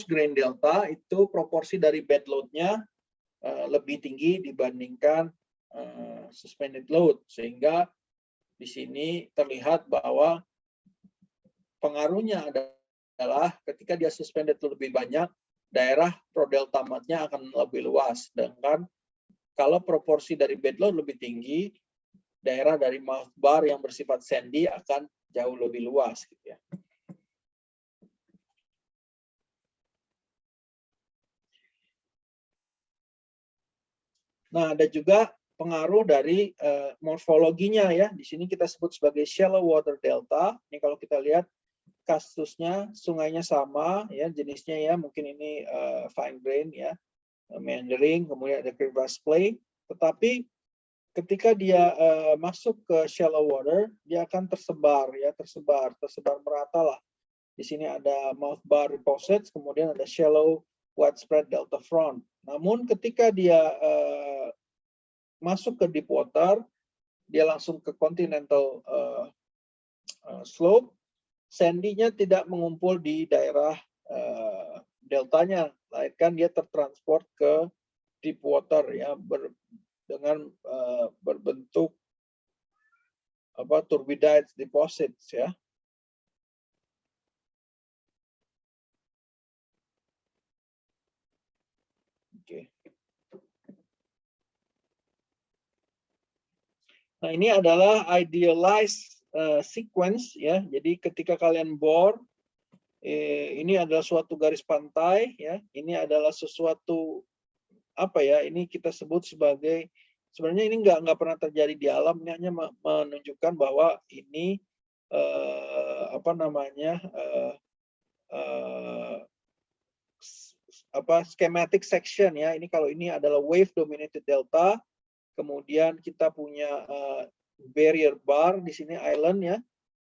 A: grain delta itu proporsi dari bed load-nya lebih tinggi dibandingkan suspended load, sehingga di sini terlihat bahwa pengaruhnya adalah ketika dia suspended lebih banyak, daerah prodelta matnya akan lebih luas. Sedangkan kalau proporsi dari bed load lebih tinggi, daerah dari mouth bar yang bersifat sandy akan jauh lebih luas gitu ya. Nah, ada juga pengaruh dari morfologinya ya. Di sini kita sebut sebagai shallow water delta. Ini kalau kita lihat kasusnya sungainya sama ya, jenisnya ya, mungkin ini fine grain ya, meandering, kemudian ada crevasse play. Tetapi ketika dia masuk ke shallow water, dia akan tersebar ya, tersebar merata lah. Di sini ada mouth bar deposits, kemudian ada shallow widespread delta front. Namun ketika dia masuk ke deep water, dia langsung ke continental slope, sandy-nya tidak mengumpul di daerah deltanya, melainkan dia tertransport ke deep water ya, dengan berbentuk turbidite deposits ya. Oke. Nah, ini adalah idealized sequence ya. Jadi ketika kalian bore, ini adalah suatu garis pantai ya. Ini adalah sesuatu ini kita sebut sebagai, sebenarnya ini nggak pernah terjadi di alam, ini hanya menunjukkan bahwa ini schematic section ya. Ini kalau ini adalah wave dominated delta, kemudian kita punya barrier bar di sini island ya.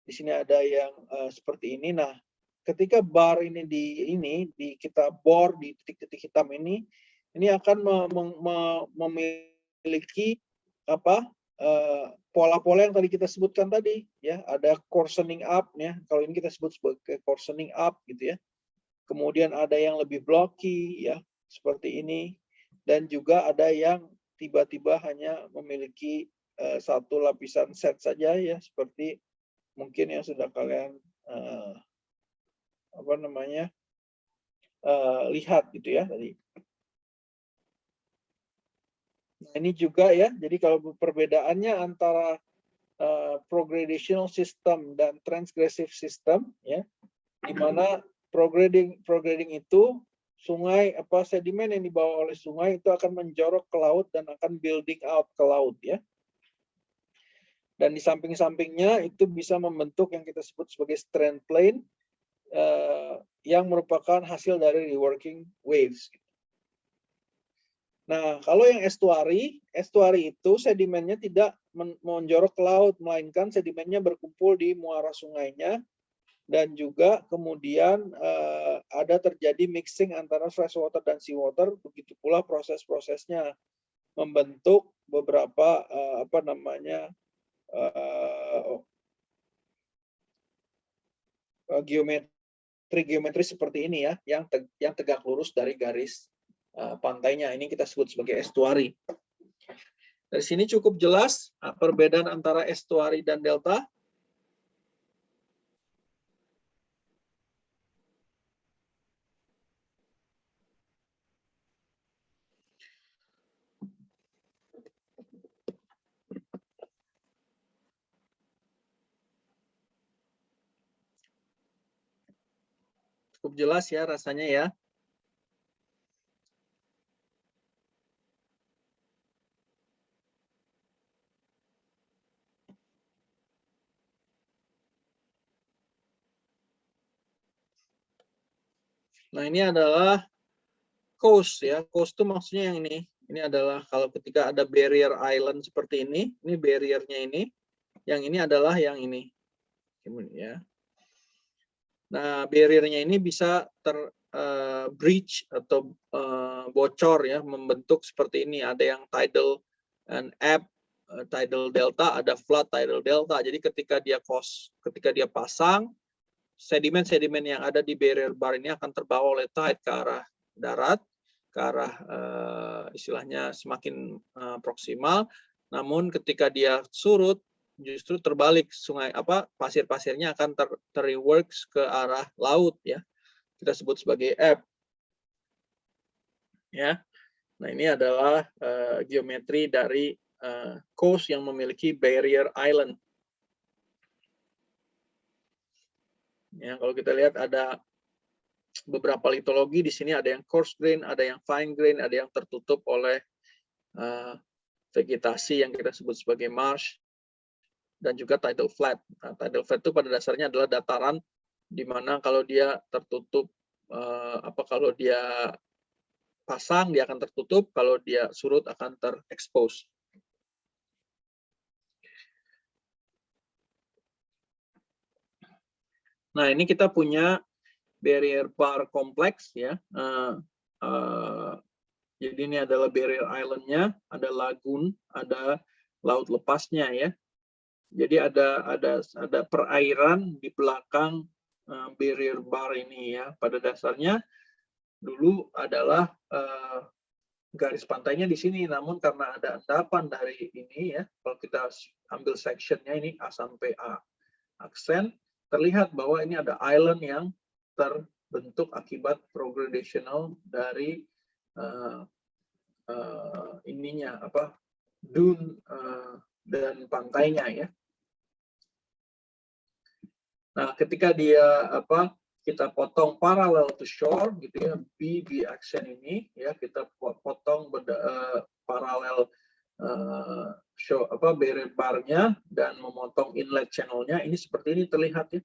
A: Di sini ada yang seperti ini. Nah, ketika bar ini kita bor di titik-titik hitam ini akan memiliki pola-pola yang tadi kita sebutkan tadi, ya. Ada coarsening up, ya. Kalau ini kita sebut sebagai coarsening up, gitu ya. Kemudian ada yang lebih blocky, ya, seperti ini. Dan juga ada yang tiba-tiba hanya memiliki satu lapisan set saja, ya, seperti mungkin yang sudah kalian lihat, gitu ya tadi. Nah, ini juga, ya. Jadi kalau perbedaannya antara progradational system dan transgressive system, ya, di mana prograding itu sungai sedimen yang dibawa oleh sungai itu akan menjorok ke laut dan akan building out ke laut, ya. Dan di samping-sampingnya itu bisa membentuk yang kita sebut sebagai strand plane yang merupakan hasil dari reworking waves. Nah, kalau yang estuari itu sedimennya tidak menjorok ke laut, melainkan sedimennya berkumpul di muara sungainya, dan juga kemudian ada terjadi mixing antara freshwater dan seawater, begitu pula proses-prosesnya membentuk beberapa geometri seperti ini, ya, yang tegak lurus dari garis pantainya. Ini kita sebut sebagai estuari. Dari sini cukup jelas perbedaan antara estuari dan delta. Cukup jelas, ya, rasanya, ya. Nah, ini adalah coast, ya. Coast itu maksudnya yang ini. Ini adalah kalau ketika ada barrier island seperti ini barriernya ini. Yang ini adalah yang ini. Ya. Nah, barriernya ini bisa breach atau bocor, ya, membentuk seperti ini. Ada yang tidal and ebb, tidal delta, ada flood tidal delta. Jadi ketika dia pasang, sedimen-sedimen yang ada di barrier bar ini akan terbawa oleh tide ke arah darat, ke arah istilahnya semakin proksimal. Namun ketika dia surut, justru terbalik, sungai pasir-pasirnya akan terreworks ke arah laut, ya. Kita sebut sebagai ebb. Ya. Nah, ini adalah geometri dari coast yang memiliki barrier island. Ya, kalau kita lihat ada beberapa litologi di sini, ada yang coarse grain, ada yang fine grain, ada yang tertutup oleh vegetasi yang kita sebut sebagai marsh, dan juga tidal flat. Nah, tidal flat itu pada dasarnya adalah dataran di mana kalau dia tertutup, kalau dia pasang dia akan tertutup, kalau dia surut akan terekspos. Nah, ini kita punya barrier bar kompleks, ya. Jadi ini adalah barrier island-nya, ada lagoon, ada laut lepasnya, ya. Jadi ada perairan di belakang barrier bar ini, ya. Pada dasarnya dulu adalah garis pantainya di sini, namun karena ada endapan dari ini, ya. Kalau kita ambil section-nya ini A sampai A aksen, terlihat bahwa ini ada island yang terbentuk akibat progradational dari dune dan pantainya, ya. Nah, ketika dia kita potong parallel to shore, gitu ya, B aksen ini, ya, kita potong paralel barrier bar-nya dan memotong inlet channel-nya, ini seperti ini terlihat, ya,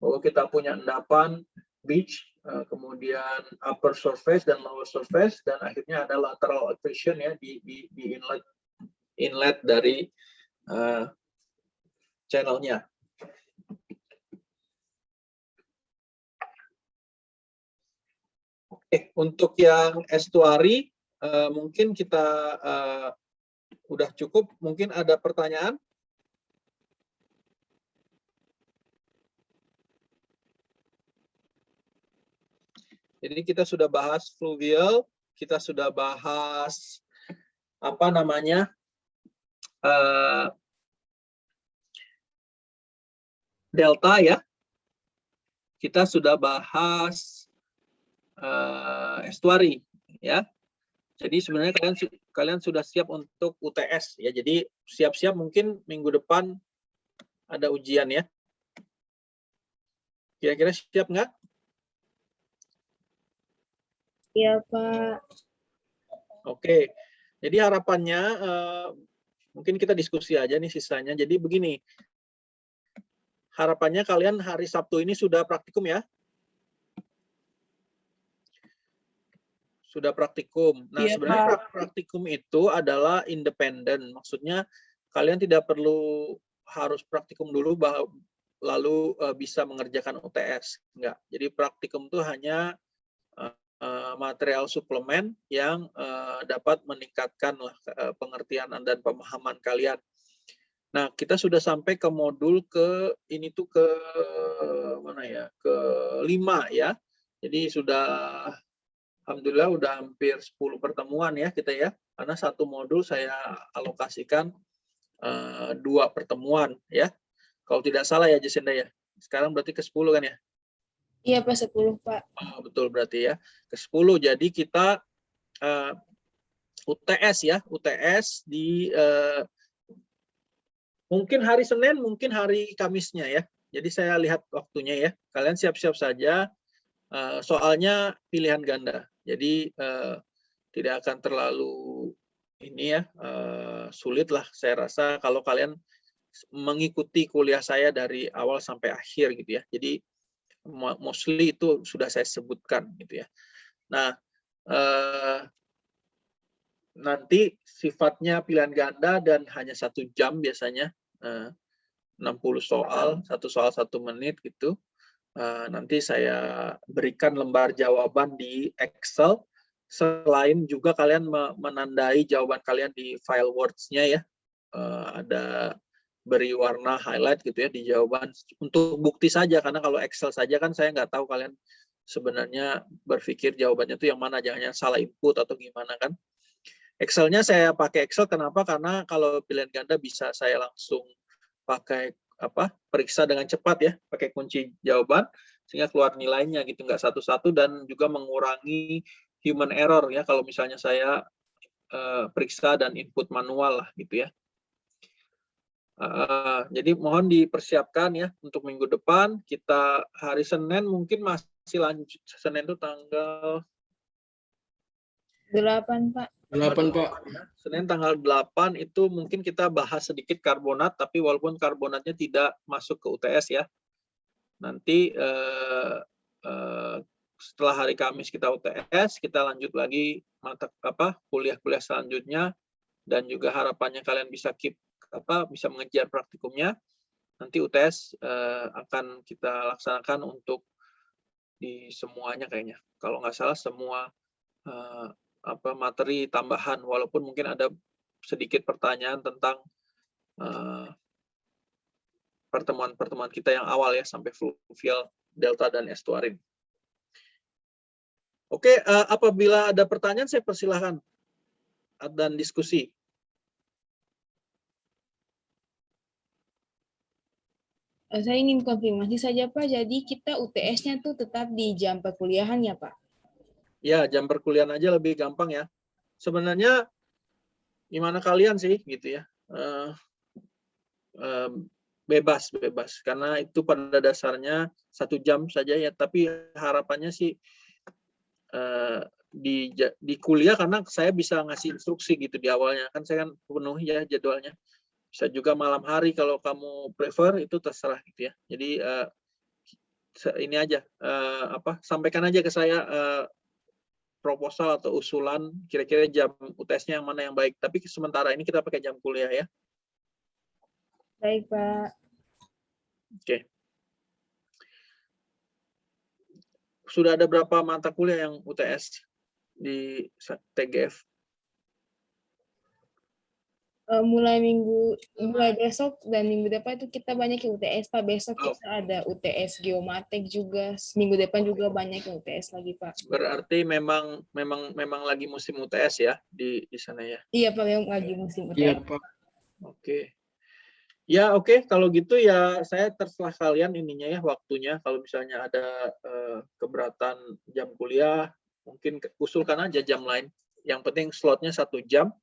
A: bahwa kita punya endapan beach, kemudian upper surface dan lower surface, dan akhirnya ada lateral accretion, ya, di inlet dari channel-nya. Oke, untuk yang estuari mungkin kita udah cukup. Mungkin ada pertanyaan? Jadi kita sudah bahas fluvial, kita sudah bahas apa namanya delta ya. Kita sudah bahas estuari ya. Jadi sebenarnya kalian sudah siap untuk UTS ya. Jadi siap-siap mungkin minggu depan ada ujian ya. Kira-kira siap nggak?
B: Iya, Pak.
A: Oke. Jadi harapannya mungkin kita diskusi aja nih sisanya. Jadi begini. Harapannya kalian hari Sabtu ini sudah praktikum ya. Sudah praktikum. Nah,
C: Iya,
A: sebenarnya
C: Pak.
A: praktikum itu adalah independen. Maksudnya kalian tidak perlu harus praktikum dulu lalu bisa mengerjakan UTS. Enggak. Jadi praktikum itu hanya material suplemen yang dapat meningkatkan pengertian dan pemahaman kalian. Nah, kita sudah sampai ke modul ke mana ya? Ke-5 ya. Jadi sudah alhamdulillah udah hampir 10 pertemuan ya kita ya. Karena satu modul saya alokasikan 2 pertemuan ya. Kalau tidak salah ya Jacinda ya. Sekarang berarti ke-10 kan ya?
B: Iya, Pak, 10, Pak.
A: Oh, betul berarti ya. Ke-10. Jadi kita UTS ya. UTS di mungkin hari Senin, mungkin hari Kamisnya ya. Jadi saya lihat waktunya ya. Kalian siap-siap saja. Soalnya pilihan ganda. Jadi tidak akan terlalu ini ya sulit lah saya rasa kalau kalian mengikuti kuliah saya dari awal sampai akhir gitu ya. Jadi mostly itu sudah saya sebutkan gitu ya. Nah, nanti sifatnya pilihan ganda dan hanya 1 jam biasanya 60 soal, 1 soal 1 menit gitu. Nanti saya berikan lembar jawaban di Excel. Selain juga kalian menandai jawaban kalian di file words-nya ya. Ada beri warna highlight gitu ya di jawaban untuk bukti saja, karena kalau Excel saja kan saya nggak tahu kalian sebenarnya berpikir jawabannya itu yang mana, jangan salah input atau gimana kan. Excel-nya saya pakai Excel kenapa? Karena kalau pilihan ganda bisa saya langsung pakai periksa dengan cepat ya, pakai kunci jawaban sehingga keluar nilainya gitu, nggak satu-satu, dan juga mengurangi human error ya kalau misalnya saya periksa dan input manual lah gitu ya. Jadi mohon dipersiapkan ya untuk minggu depan. Kita hari Senin mungkin masih lanjut. Senin itu tanggal
B: 8, Pak.
E: 8, Pak.
A: Senin tanggal 8 itu mungkin kita bahas sedikit karbonat, tapi walaupun karbonatnya tidak masuk ke UTS ya. Nanti setelah hari Kamis kita UTS, kita lanjut lagi kuliah-kuliah selanjutnya, dan juga harapannya kalian bisa bisa mengejar praktikumnya. Nanti UTS akan kita laksanakan untuk di semuanya kayaknya. Kalau nggak salah semua materi tambahan, walaupun mungkin ada sedikit pertanyaan tentang pertemuan-pertemuan kita yang awal ya sampai fluvial, delta, dan estuarin. Oke, apabila ada pertanyaan saya persilahkan dan diskusi.
B: Saya ingin konfirmasi saja, Pak. Jadi kita UTS-nya tuh tetap di jam perkuliahan ya, Pak?
A: Ya, jam perkuliahan aja lebih gampang ya. Sebenarnya gimana kalian sih gitu ya. Bebas karena itu pada dasarnya 1 jam saja ya, tapi harapannya sih di kuliah, karena saya bisa ngasih instruksi gitu di awalnya kan, saya kan penuhi ya jadwalnya. Bisa juga malam hari kalau kamu prefer, itu terserah gitu ya. Jadi ini aja sampaikan aja ke saya proposal atau usulan kira-kira jam UTS-nya yang mana yang baik. Tapi sementara ini kita pakai jam kuliah ya.
B: Baik, Pak.
A: Oke. sudah ada berapa mata kuliah yang UTS di TGF?
B: Mulai besok dan minggu depan itu kita banyak yang UTS, Pak. Besok
A: Oh.
B: kita ada UTS Geomatek juga. Minggu depan juga banyak yang UTS lagi, Pak.
A: Berarti memang lagi musim UTS ya di sana ya.
B: Iya, Pak, yang lagi musim UTS.
D: Iya, Pak.
A: Oke. Ya, oke. Kalau gitu ya saya terserah kalian ininya ya waktunya. Kalau misalnya ada keberatan jam kuliah, mungkin usulkan aja jam lain. Yang penting slotnya 1 jam.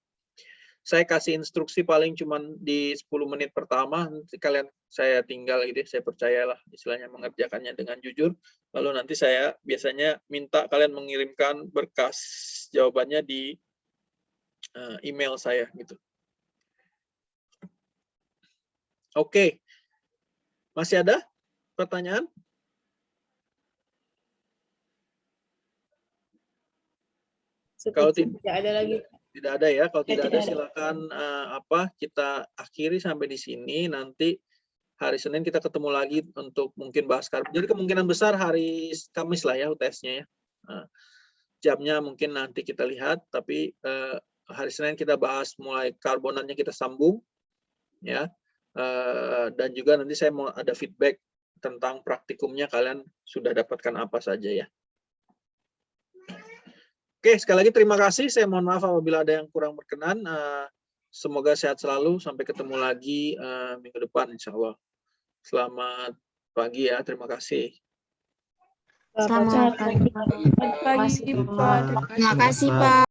A: Saya kasih instruksi paling cuman di 10 menit pertama. Nanti kalian saya tinggal gitu, saya percayalah istilahnya mengerjakannya dengan jujur. Lalu nanti saya biasanya minta kalian mengirimkan berkas jawabannya di email saya gitu. Oke. Masih ada pertanyaan? Kalau
B: Tidak ada lagi.
A: tidak ada ya, kalau tidak ada
C: tidak ada.
A: silakan kita akhiri sampai di sini. Nanti hari Senin kita ketemu lagi untuk mungkin bahas karbon. Jadi kemungkinan besar hari Kamis lah ya UTS-nya ya. Jamnya mungkin nanti kita lihat, tapi hari Senin kita bahas mulai karbonatnya kita sambung ya. Dan juga nanti saya mau ada feedback tentang praktikumnya, kalian sudah dapatkan apa saja ya. Oke, sekali lagi terima kasih. Saya mohon maaf apabila ada yang kurang berkenan. Semoga sehat selalu. Sampai ketemu lagi minggu depan, insya Allah. Selamat pagi ya. Terima kasih.
E: Selamat pagi.
C: Selamat pagi, Pak.
E: Terima kasih, Pak.